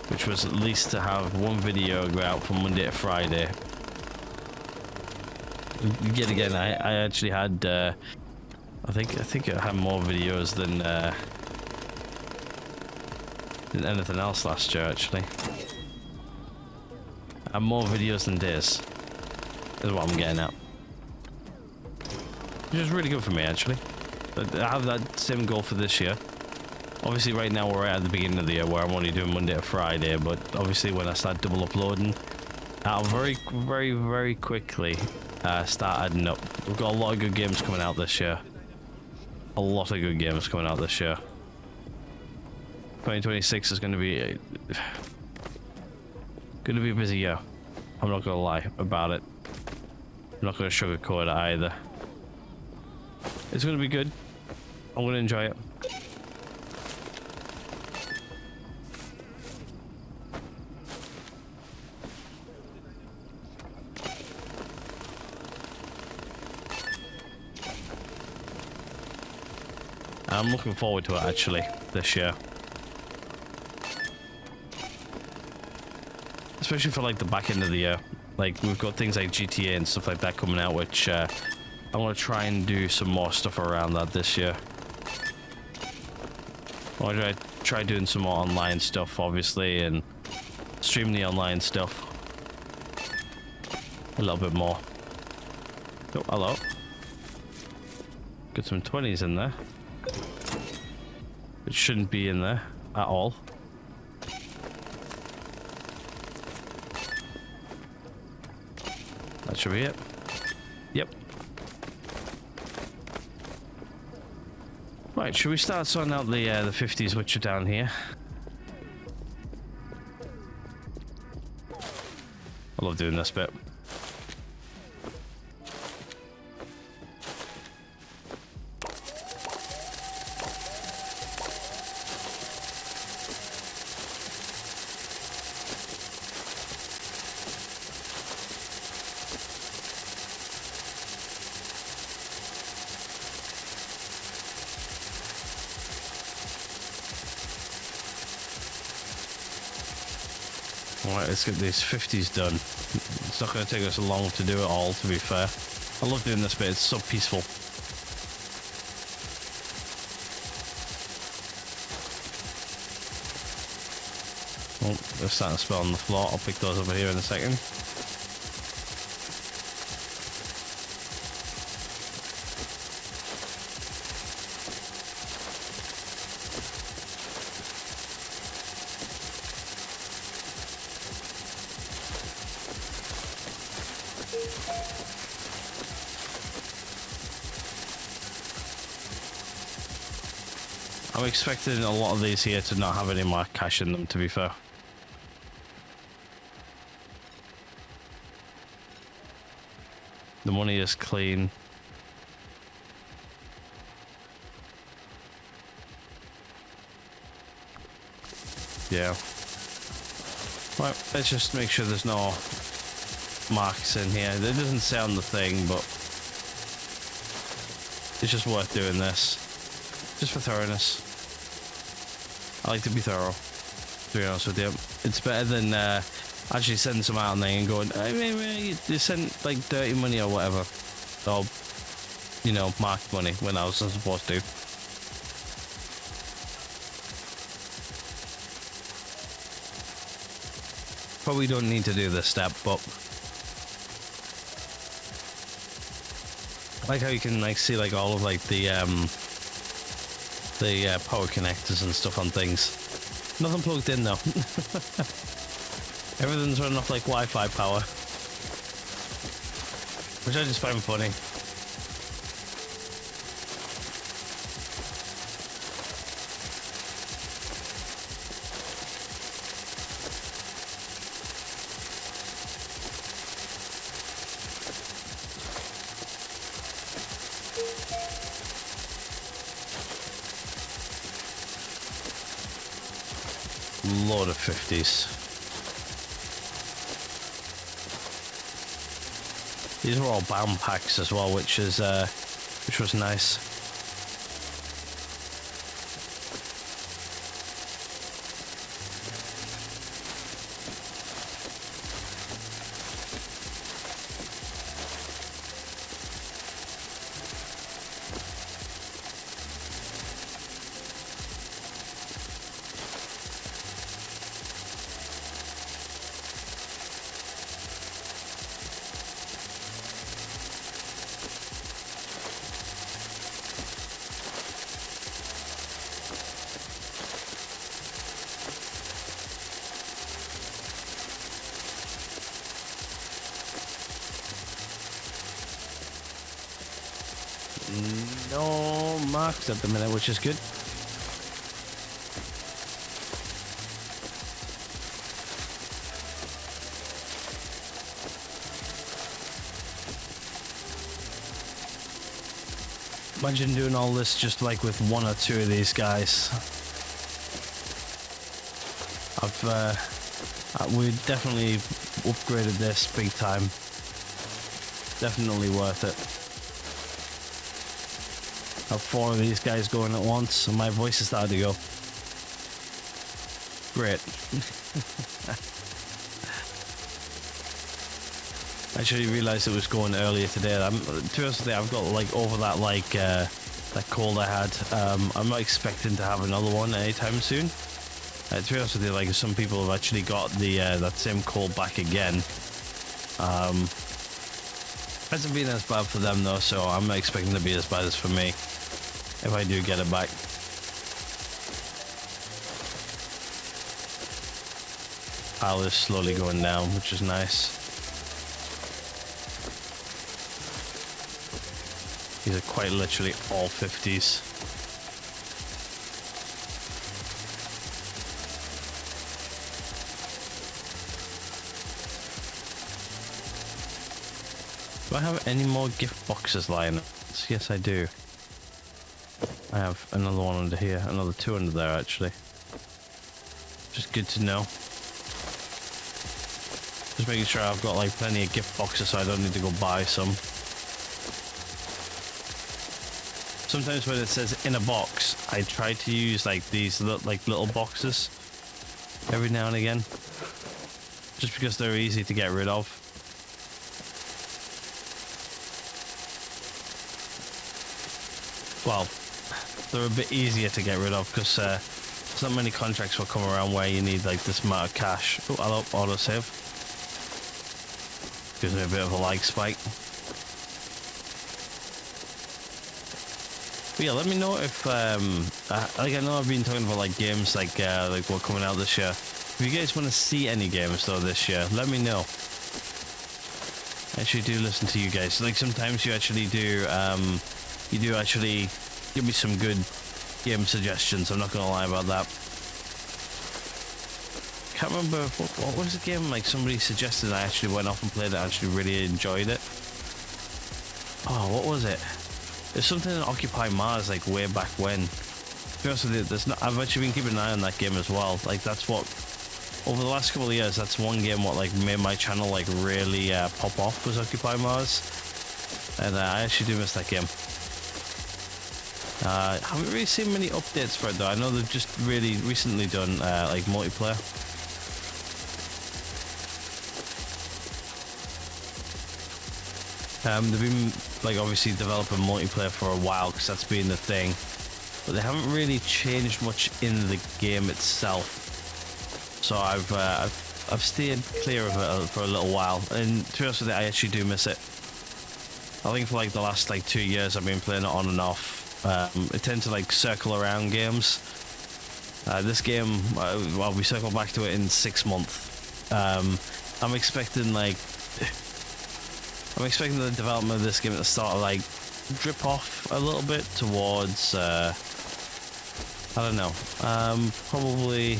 which was at least to have one video go out from Monday to Friday. Yet again, I actually had I think I had more videos than anything else last year actually. I had more videos than days is what I'm getting at, which is really good for me actually. But I have that same goal for this year. Obviously right now we're at the beginning of the year where I'm only doing Monday to Friday, but obviously when I start double uploading, I'll very quickly start adding up. We've got a lot of good games coming out this year. A lot of good games coming out this year. 2026 is going to be a busy year. I'm not going to lie about it. I'm not going to sugarcoat it either. It's going to be good. I'm going to enjoy it. I'm looking forward to it actually this year. Especially for like the back end of the year. Like we've got things like GTA and stuff like that coming out, which I want to try and do some more stuff around that this year. I want to try doing some more online stuff obviously and stream the online stuff a little bit more. Oh, hello. Got some 20s in there. It shouldn't be in there at all. That should be it. Yep. Right, should we start sorting out the 50s which are down here? I love doing this bit. Alright, let's get these 50s done. It's not going to take us long to do it all, to be fair. I love doing this bit, it's so peaceful. Oh, they're starting to spill on the floor. I'll pick those over here in a second. I'm expecting a lot of these here to not have any more cash in them, to be fair. The money is clean. Yeah. Right, let's just make sure there's no marks in here. It doesn't say on the thing, but it's just worth doing this. Just for thoroughness. I like to be thorough. To be honest with you, it's better than actually sending some out and then going, I mean, you sent like dirty money or whatever, or you know, marked money when I was supposed to. Probably don't need to do this step, but I like how you can like see like all of like the power connectors and stuff on things. Nothing plugged in though. Everything's running off like Wi-Fi power, which I just find funny. Load of 50s. These are all bound packs as well, which was nice. No marks at the minute, which is good. Imagine doing all this just like with one or two of these guys. We definitely upgraded this big time. Definitely worth it. Have 4 of these guys going at once, and my voice has started to go. Great. I actually realized it was going earlier today. To be honest with you, I've got like over that that cold I had. I'm not expecting to have another one anytime soon. To be honest with you, like some people have actually got the that same cold back again. Hasn't been as bad for them though, so I'm not expecting to be as bad as for me if I do get it back. Pile is slowly going down, which is nice. These are quite literally all 50s. Do I have any more gift boxes lying? Yes, I do. I have another one under here, another 2 under there actually. Just good to know. Just making sure I've got like plenty of gift boxes so I don't need to go buy some. Sometimes when it says in a box, I try to use like these little boxes every now and again, just because they're easy to get rid of. Well, they're a bit easier to get rid of because there's not many contracts will come around where you need like this amount of cash. Oh, hello, autosave. Gives me a bit of a lag spike. But yeah, let me know if like I know I've been talking about like games like what coming out this year. If you guys want to see any games though this year, let me know. I actually do listen to you guys. Like sometimes you actually do you do actually give me some good game suggestions. I'm not gonna lie about that. Can't remember what was the game like somebody suggested. I actually went off and played it. I actually really enjoyed it. Oh, what was it? There's something in Occupy Mars like way back when. To be honest with you, I've actually been keeping an eye on that game as well. Like that's what over the last couple of years, that's one game what like made my channel like really pop off was Occupy Mars, and I actually do miss that game. Haven't really seen many updates for it though. I know they've just really recently done like multiplayer. They've been like obviously developing multiplayer for a while because that's been the thing, but they haven't really changed much in the game itself. So I've stayed clear of it for a little while, and to be honest with you, I actually do miss it. I think for like the last like 2 years I've been playing it on and off. I tend to like circle around games. This game, well, we circle back to it in 6 months. I'm expecting the development of this game to start to like drip off a little bit towards I don't know, probably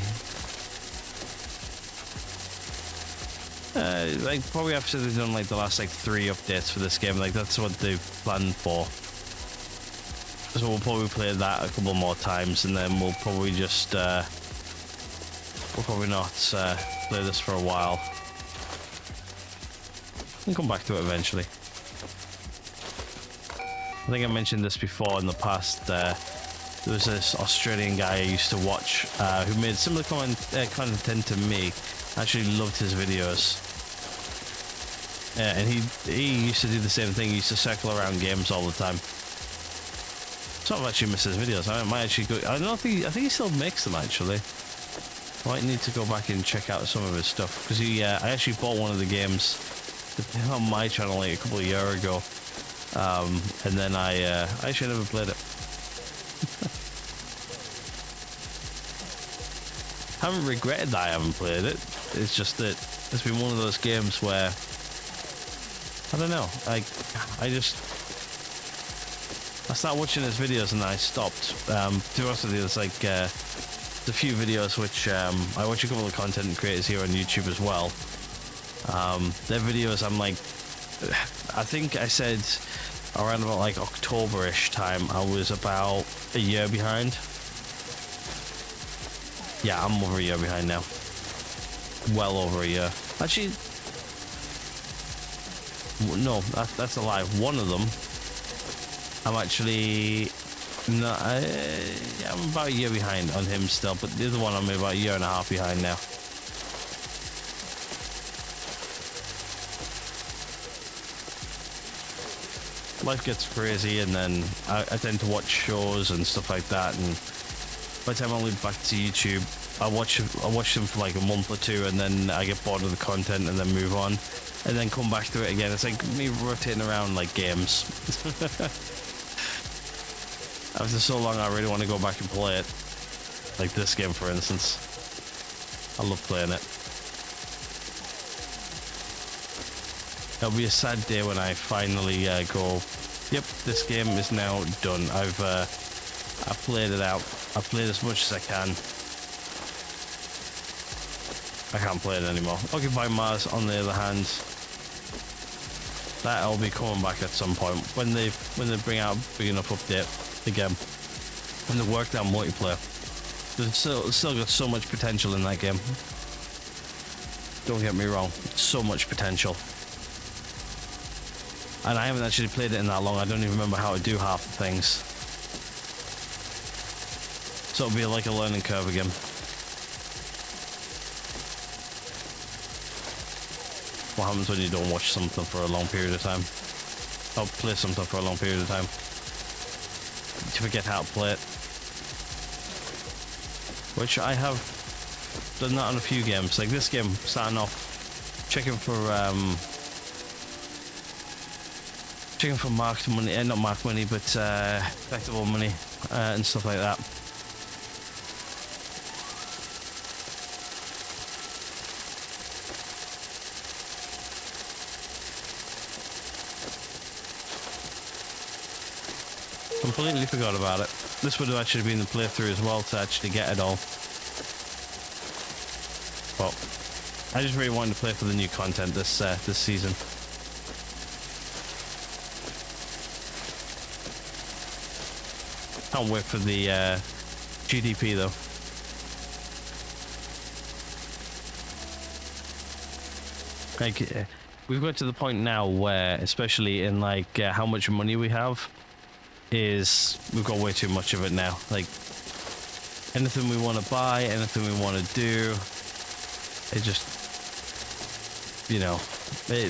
probably after they've done like the last like 3 updates for this game. Like that's what they've planned for. So we'll probably play that a couple more times, and then we'll probably just we'll probably not play this for a while. We'll come back to it eventually. I think I mentioned this before in the past. There was this Australian guy I used to watch who made similar content to me. I actually loved his videos. And he used to do the same thing. He used to circle around games all the time. So I've actually missed his videos. I might actually go. I think he still makes them actually. I might need to go back and check out some of his stuff because I actually bought one of the games on my channel like a couple of years ago, and then I actually never played it. I haven't regretted that I haven't played it. It's just that it's been one of those games where I don't know. I started watching his videos and I stopped. To be honest with you, it's like there's a few videos which I watch a couple of content creators here on YouTube as well. Their videos, I'm like, I think I said around about like October-ish time, I was about a year behind. Yeah, I'm over a year behind now. Well over a year. Actually, no, that's a lie. One of them, I'm actually, no, I'm about a year behind on him still, but the other one I'm about a year and a half behind now. Life gets crazy, and then I tend to watch shows and stuff like that, and by the time I look back to YouTube, I watch them for like a month or two, and then I get bored of the content and then move on, and then come back to it again. It's like me rotating around like games. After so long, I really want to go back and play it. Like this game, for instance. I love playing it. It'll be a sad day when I finally go, yep, this game is now done. I've played it out. I've played as much as I can. I can't play it anymore. Occupy Mars, on the other hand, that'll be coming back at some point when they bring out a big enough update again. When they work down multiplayer. There's still got so much potential in that game. Don't get me wrong, so much potential. And I haven't actually played it in that long. I don't even remember how to do half the things. So it'll be like a learning curve again. What happens when you don't watch something for a long period of time? Or play something for a long period of time? You forget how to play it. Which I have done that on a few games. Like this game, starting off, checking for marked money, not marked money, but collectible money and stuff like that. Completely forgot about it. This would have actually been the playthrough as well to actually get it all. But I just really wanted to play for the new content this season. Can't wait for the GDP though. Like we've got to the point now where, especially in like how much money we have, is we've got way too much of it now. Like, anything we want to buy, anything we want to do, it just, you know,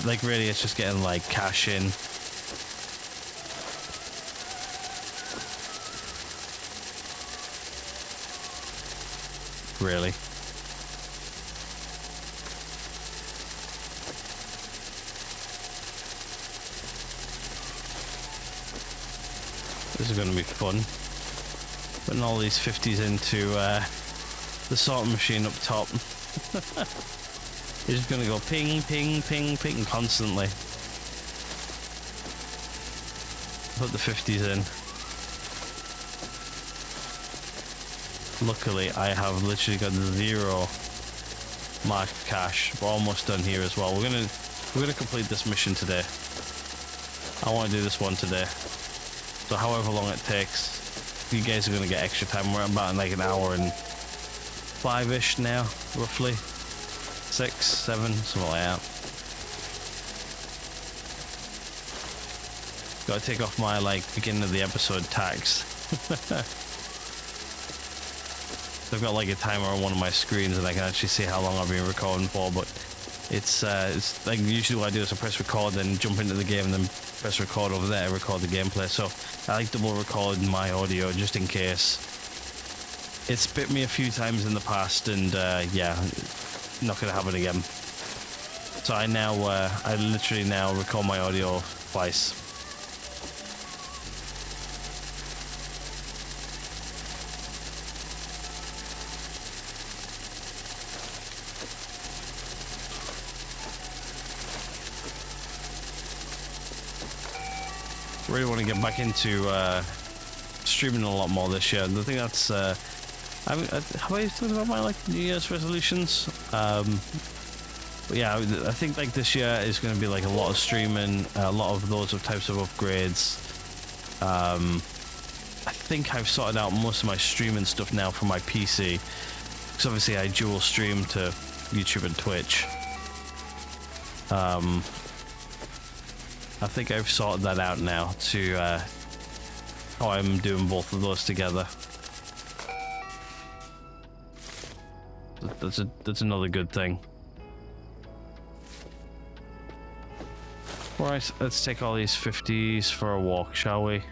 like really it's just getting like cash in. Really. This is going to be fun. Putting all these 50s into the sorting machine up top. It's just going to go ping, ping, ping, ping constantly. Put the 50s in. Luckily, I have literally got 0 marked cash. We're almost done here as well. We're gonna complete this mission today. I want to do this one today. So however long it takes, you guys are gonna get extra time. We're about like an hour and 5-ish now, roughly 6, 7, something like that. Got to take off my like beginning of the episode tags. I've got like a timer on one of my screens and I can actually see how long I've been recording for, but it's like usually what I do is I press record, then jump into the game, and then press record over there, record the gameplay. So I like double recording my audio just in case. It's bit me a few times in the past, and yeah, not gonna happen again. So I literally now record my audio twice. Really want to get back into streaming a lot more this year. I think that's have I talked about my like New Year's resolutions? But yeah, I think like this year is going to be like a lot of streaming, a lot of those types of upgrades. I think I've sorted out most of my streaming stuff now from my PC, because obviously I dual stream to YouTube and Twitch. I think I've sorted that out now to how I'm doing both of those together. That's another good thing. Right, let's take all these 50s for a walk, shall we?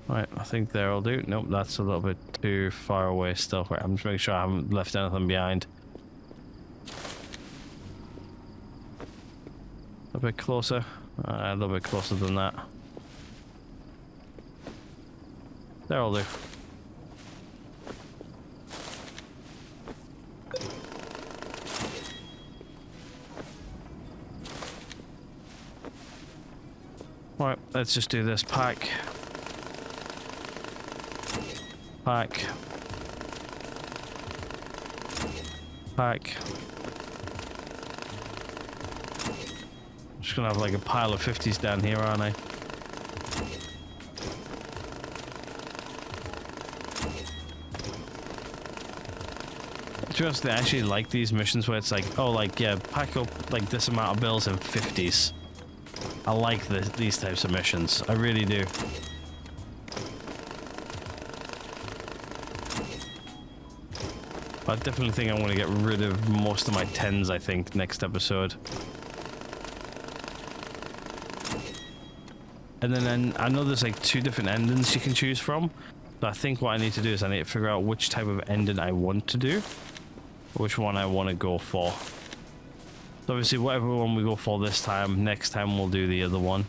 Right, I think there'll do. Nope, that's a little bit too far away still. Right, I'm just making sure I haven't left anything behind. A bit closer. A little bit closer than that. There'll do. Right, let's just do this. Pack. Pack. Pack. Just gonna have like a pile of 50s down here, aren't I? To be honest, I actually like these missions where it's like, oh, like, yeah, pack up like this amount of bills in 50s. I like these types of missions. I really do. I definitely think I want to get rid of most of my 10s, I think, next episode. And then I know there's like 2 different endings you can choose from. So I think what I need to do is I need to figure out which type of ending I want to do. Which one I want to go for. So obviously whatever one we go for this time, next time we'll do the other one.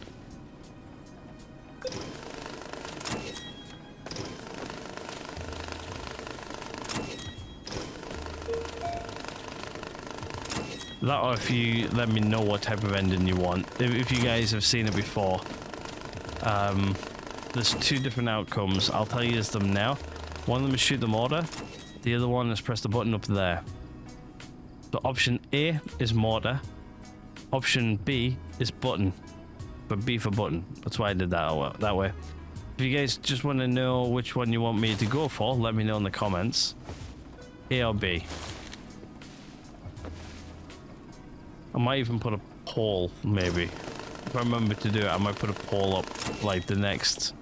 That, or if you let me know what type of ending you want. If you guys have seen it before, there's 2 different outcomes. I'll tell you them now. One of them is shoot the mortar. The other one is press the button up there. So option A is mortar. Option B is button. But B for button. That's why I did that way. If you guys just want to know which one you want me to go for, let me know in the comments. A or B. I might even put a poll, maybe. If I remember to do it, I might put a poll up, like, the next...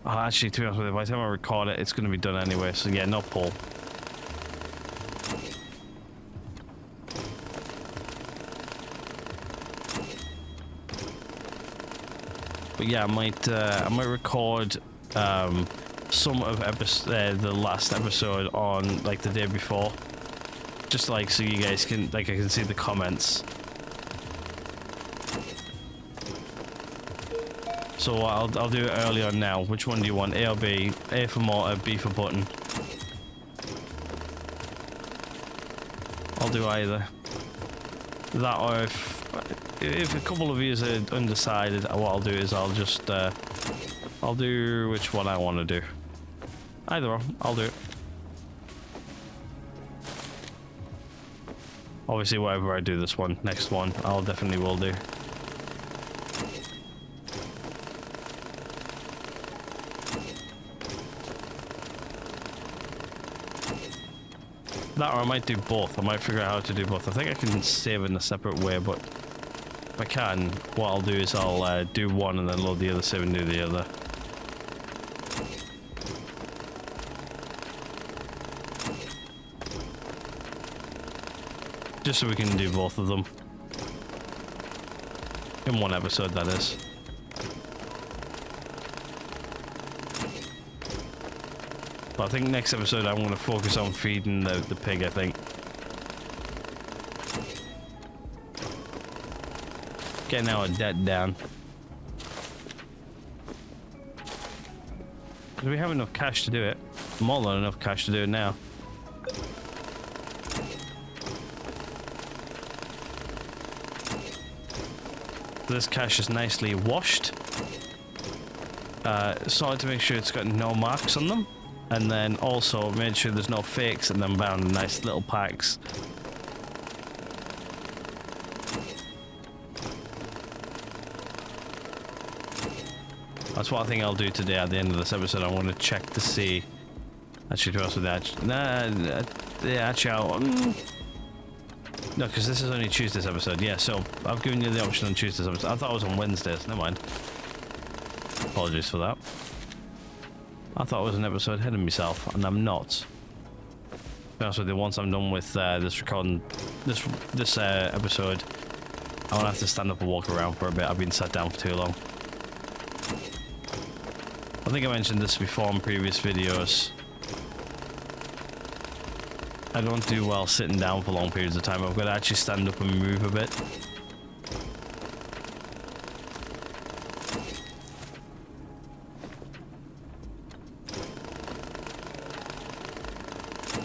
Oh, actually, to be honest with you, by the time I record it, it's going to be done anyway, so yeah, no poll. But yeah, I might record some of the last episode on like the day before, just like so you guys can I can see the comments. So I'll do it early on now. Which one do you want? A or B? A for motor, B for button. I'll do either. That, or if a couple of you are undecided, what I'll do is I'll just I'll do which one I want to do. Either or, I'll do it. Obviously, whatever I do this one, next one, I'll definitely will do. That, or I might do both. I might figure out how to do both. I think I can save in a separate way, but if I can, what I'll do is I'll do one and then load the other save and do the other. Just so we can do both of them. In one episode, that is. But I think next episode I'm going to focus on feeding the pig, I think. Getting our debt down. Do we have enough cash to do it? More than enough cash to do it now. This cash is nicely washed. Sorted to make sure it's got no marks on them. And then also made sure there's no fakes and then bound in nice little packs. That's what I think I'll do today at the end of this episode. I want to check to see. Actually, to be honest with that, yeah, actually, no, because this is only Tuesday's episode. Yeah, so I've given you the option on Tuesday's episode. I thought it was on Wednesdays. Never mind. Apologies for that. I thought it was an episode ahead of myself, and I'm not. To be honest with you, once I'm done with this recording, this episode, I won't have to stand up and walk around for a bit. I've been sat down for too long. I think I mentioned this before in previous videos. I don't do well sitting down for long periods of time. I've got to actually stand up and move a bit.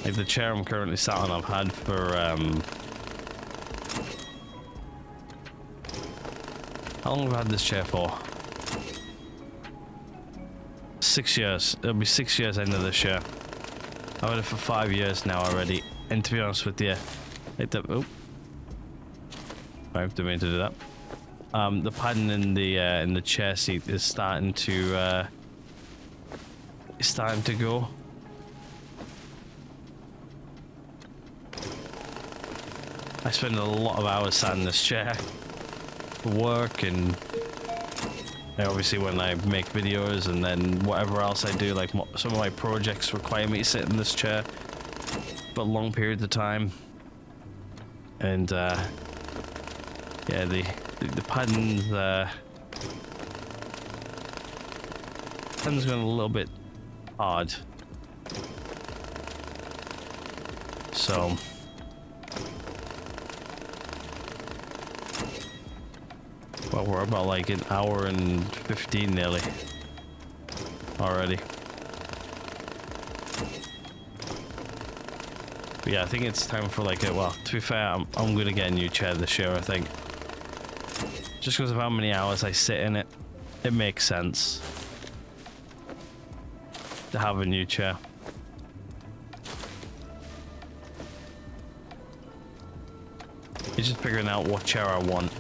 Like the chair I'm currently sat on, I've had for how long have I had this chair for? 6 years. It'll be 6 years end of this year. I've had it for 5 years now already. And to be honest with you, like the I didn't mean to do that. The padding in the chair seat is starting to go. I spend a lot of hours sat in this chair for work, and obviously when I make videos and then whatever else I do, like some of my projects require me to sit in this chair for long periods of time. And yeah, the padding's going a little bit odd. So well, we're about like an hour and 15 nearly already. But yeah, I think it's time for like a, well, to be fair, I'm gonna get a new chair this year, I think. Just because of how many hours I sit in it, it makes sense to have a new chair. It's just figuring out what chair I want.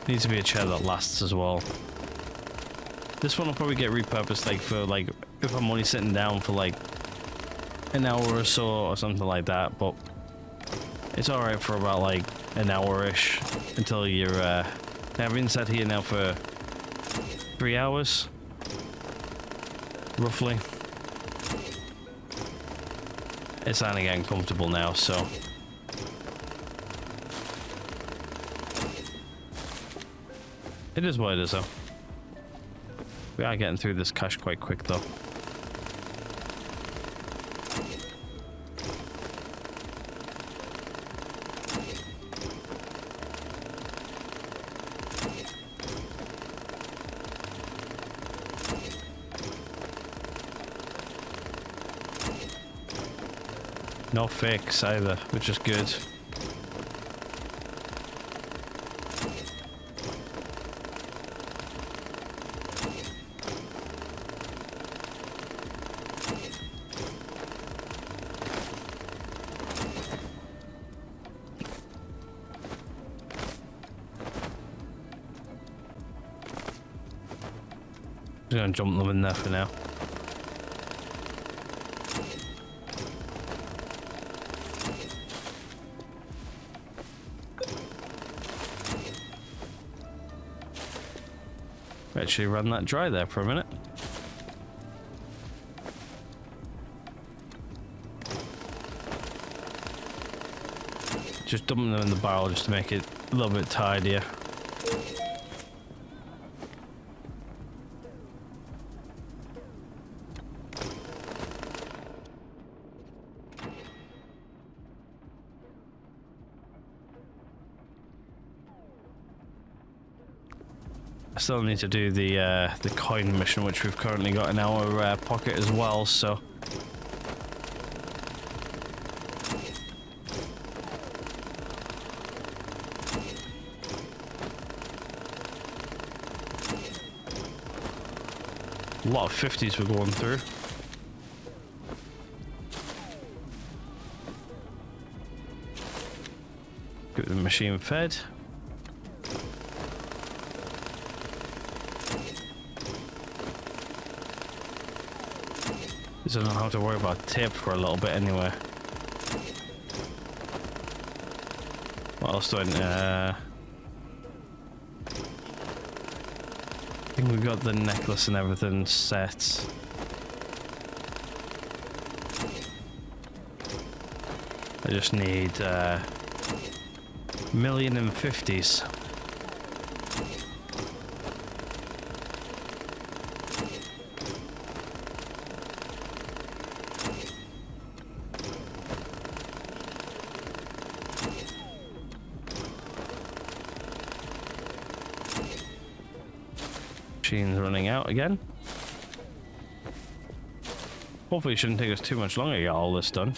Needs to be a chair that lasts as well. This one will probably get repurposed like for like if I'm only sitting down for like an hour or so or something like that, but it's all right for about like an hour-ish until you're I've been sat here now for 3 hours roughly. It's only getting comfortable now, so it is what it is, though. We are getting through this cache quite quick, though. No fakes either, which is good. I'm gonna jump them in there for now. Actually run that dry there for a minute. Just dumping them in the barrel just to make it a little bit tidier. I still need to do the coin mission, which we've currently got in our pocket as well, so a lot of 50s we're going through. Get the machine fed. So I don't have to worry about tape for a little bit anyway. What else do I think we've got the necklace and everything set. I just need million and 50s. Machine's running out again. Hopefully it shouldn't take us too much longer to get all this done.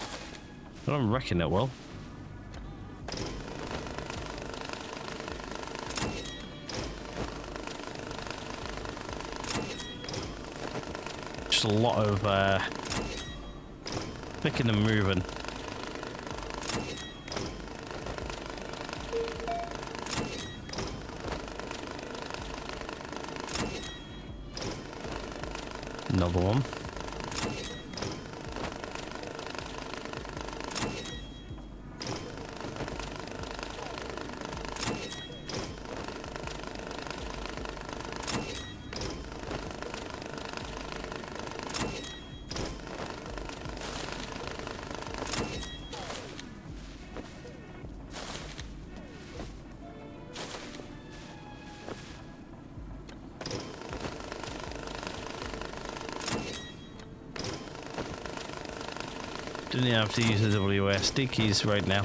But I'm reckon it will. Just a lot of picking and moving. Another one. Didn't have to use the WSD keys right now.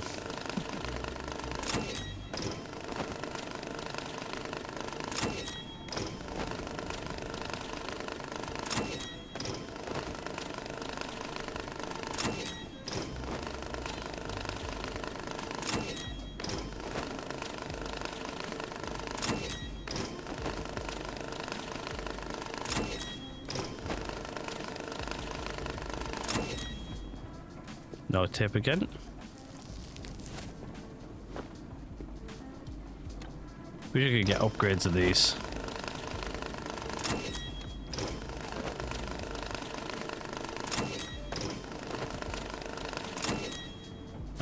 No tape again. We should get upgrades of these.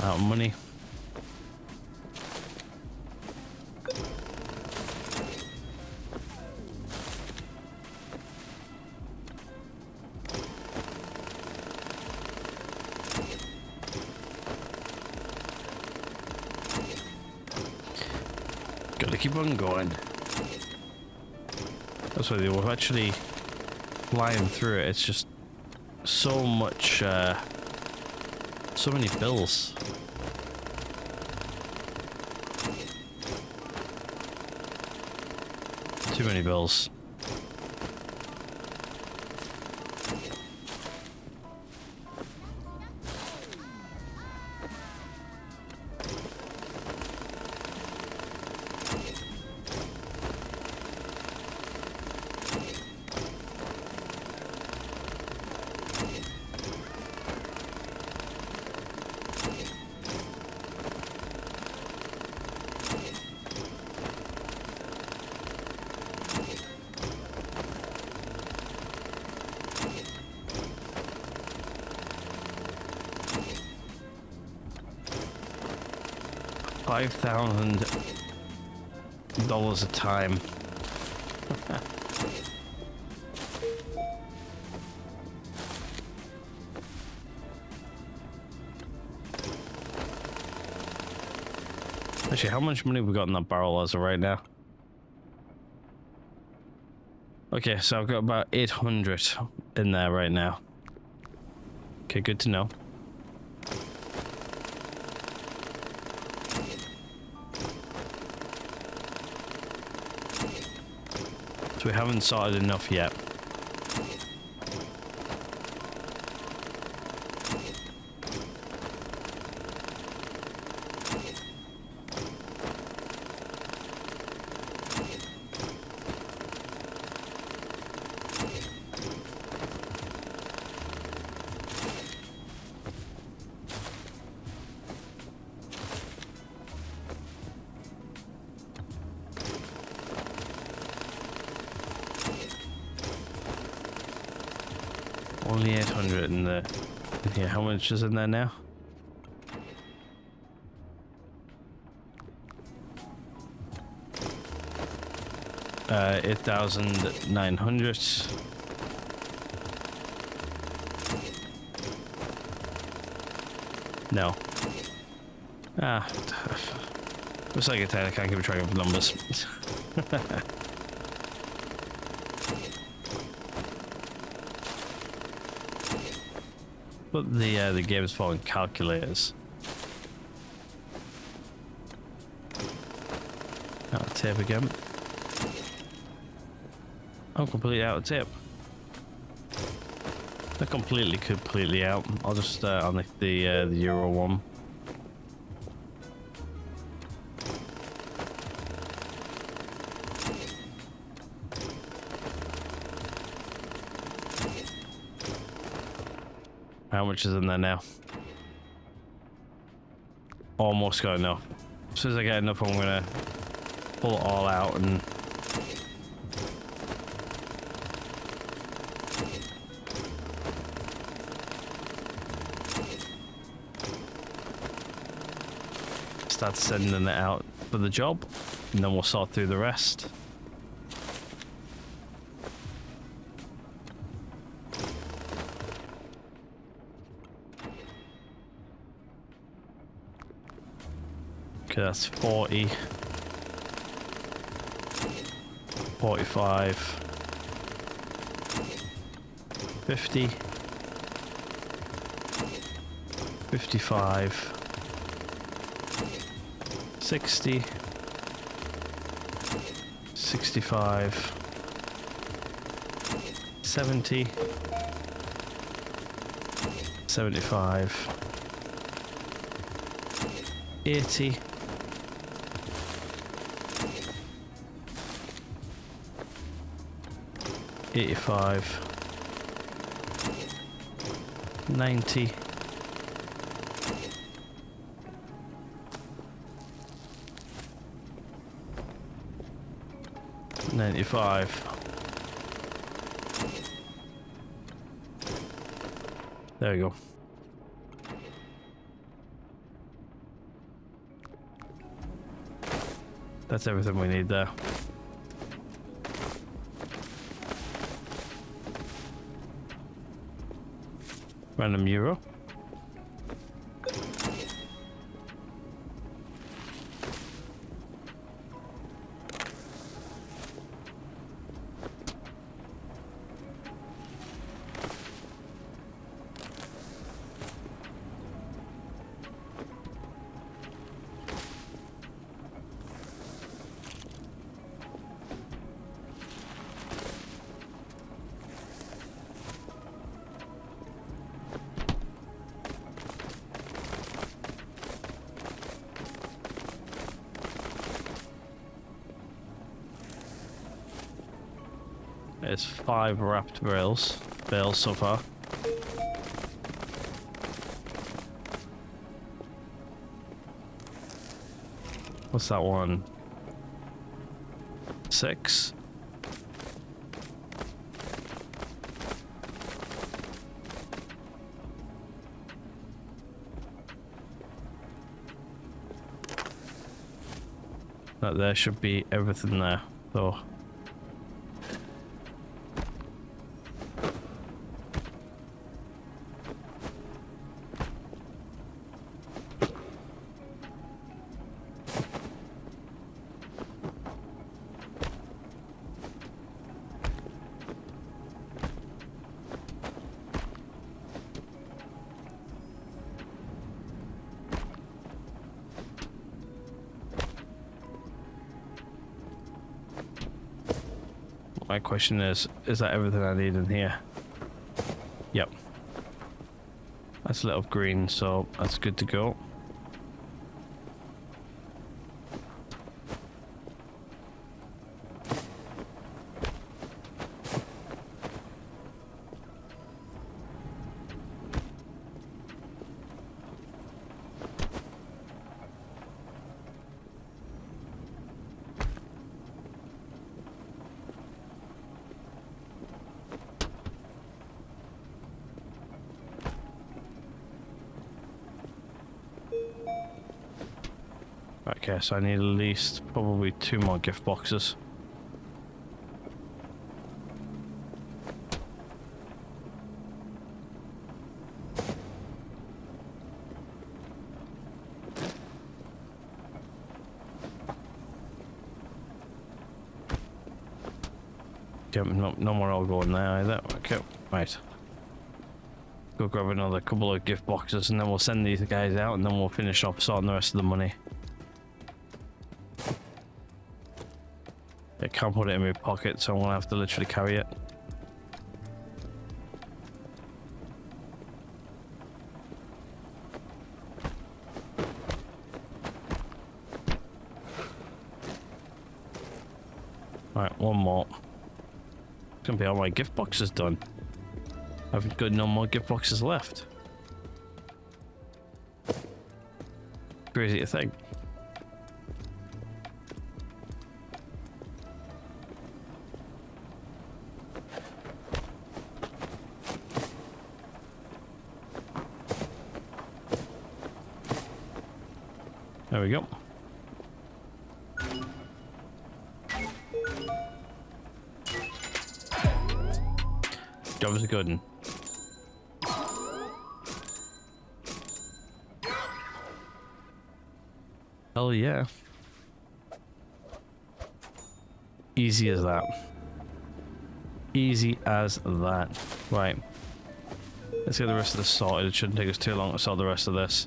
Out of money. Gotta keep on going. That's why they were actually flying through it. It's just so much, so many bills. Too many bills. $5,000 a time. Actually, how much money we got in that barrel as of right now? Okay, so I've got about 800 in there right now. Okay, good to know. So we haven't sorted enough yet. Only 800 in there. Yeah, how much is in there now? Uh, 8,900. No. Ah, looks like I can't keep track of numbers. But the game's following calculators. Out of tape again. I'm completely out of tape. They're completely out. I'll just on the Euro one. How much is in there now? Almost got enough. As soon as I get enough, I'm gonna pull it all out and start sending it out for the job, and then we'll sort through the rest. Okay, that's 40, 45, 50, 55, 60, 65, 70, 75, 80, 85, 90, 95. There we go. That's everything we need there. Random euro. There's 5 wrapped bales so far. What's that one? 6. That there should be everything there, though. My question is that everything I need in here? Yep. That's lit up green, so that's good to go. Okay, so I need at least probably 2 more gift boxes. Okay, no more all going there either. Okay, right. Go grab another couple of gift boxes and then we'll send these guys out and then we'll finish off sorting the rest of the money. I can't put it in my pocket, so I'm gonna have to literally carry it. Right, one more. It's gonna be all my gift boxes done. I've got no more gift boxes left. Crazy to think. There we go. Job's a good one. Hell yeah. Easy as that. Easy as that. Right. Let's get the rest of this sorted. It shouldn't take us too long to sort the rest of this.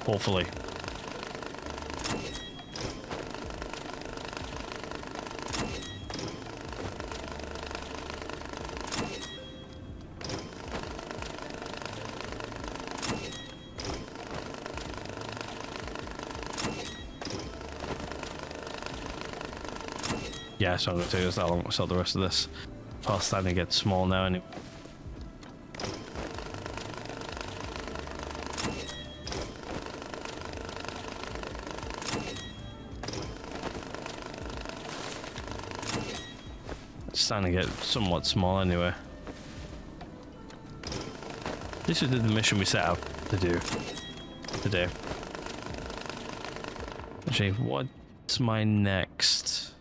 Hopefully. Yeah, so I'm going to take us that long to sell the rest of this. Past starting to get small now anyway. It's starting to get somewhat small anyway. This is the mission we set out to do. to do. Actually, what's my next?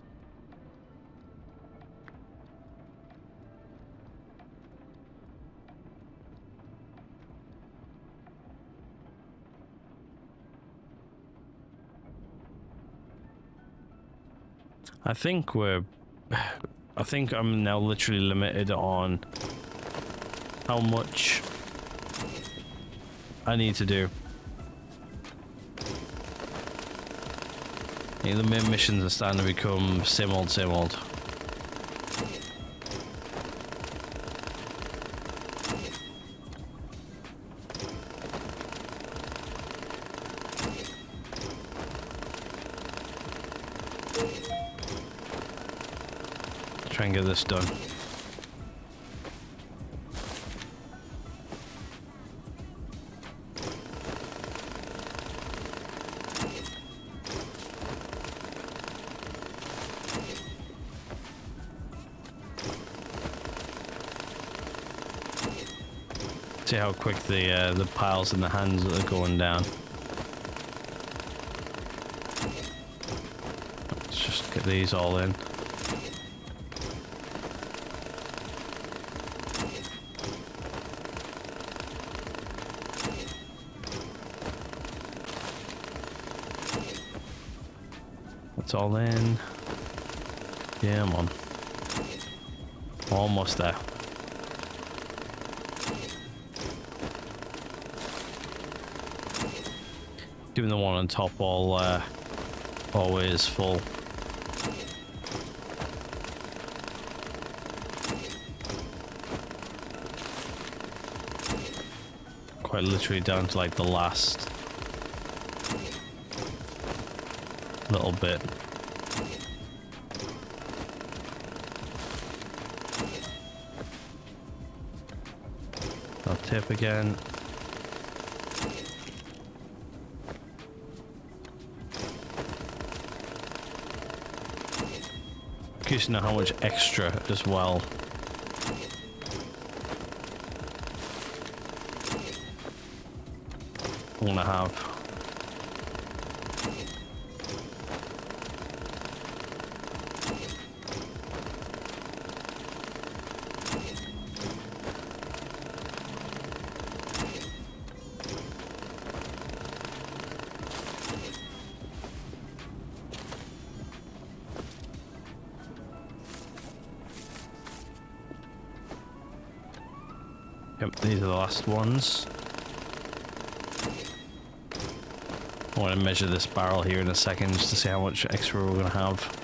I think I'm now literally limited on how much I need to do. I think the main missions are starting to become same old, same old. Try and get this done. See how quick the piles in the hands are going down. Let's just get these all in. It's all in. Yeah, I'm on. Almost there. Even the one on top always full. Quite literally down to like the last little bit. I'll tip again. Curious to know how much extra as well. I want to have. Yep, these are the last ones. I want to measure this barrel here in a second just to see how much extra we're going to have.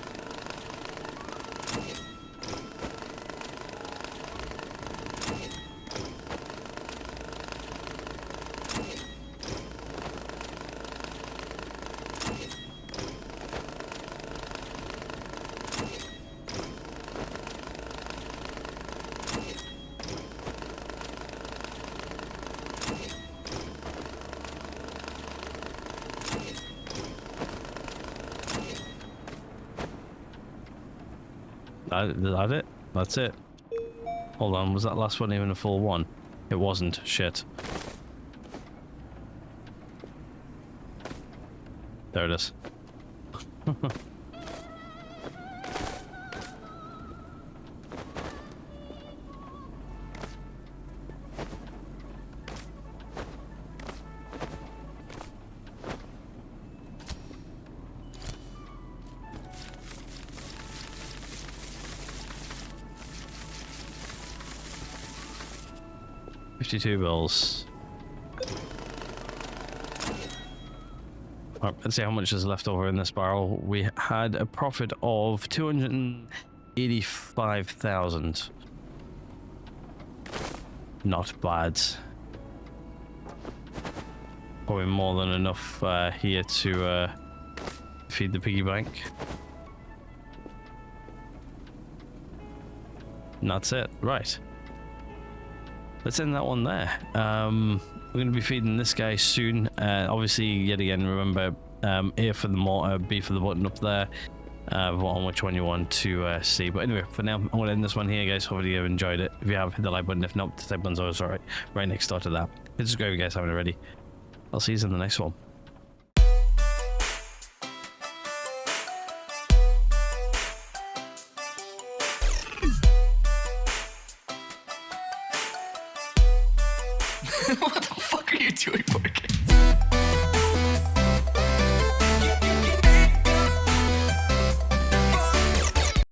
Is that it? That's it. Hold on, was that last one even a full one? It wasn't. Shit. There it is. $52 bills. Alright, let's see how much is left over in this barrel. We had a profit of 285,000. Not bad. Probably more than enough here to feed the piggy bank. And that's it. Right. Let's end that one there. We're going to be feeding this guy soon. Obviously, yet again, remember A for the motor, B for the button up there. On which one you want to see. But anyway, for now, I'm going to end this one here, guys. Hopefully you enjoyed it. If you have, hit the like button. If not, the sub button's always right next door to that. Hit subscribe if you guys haven't already. I'll see you in the next one. What the fuck are you doing?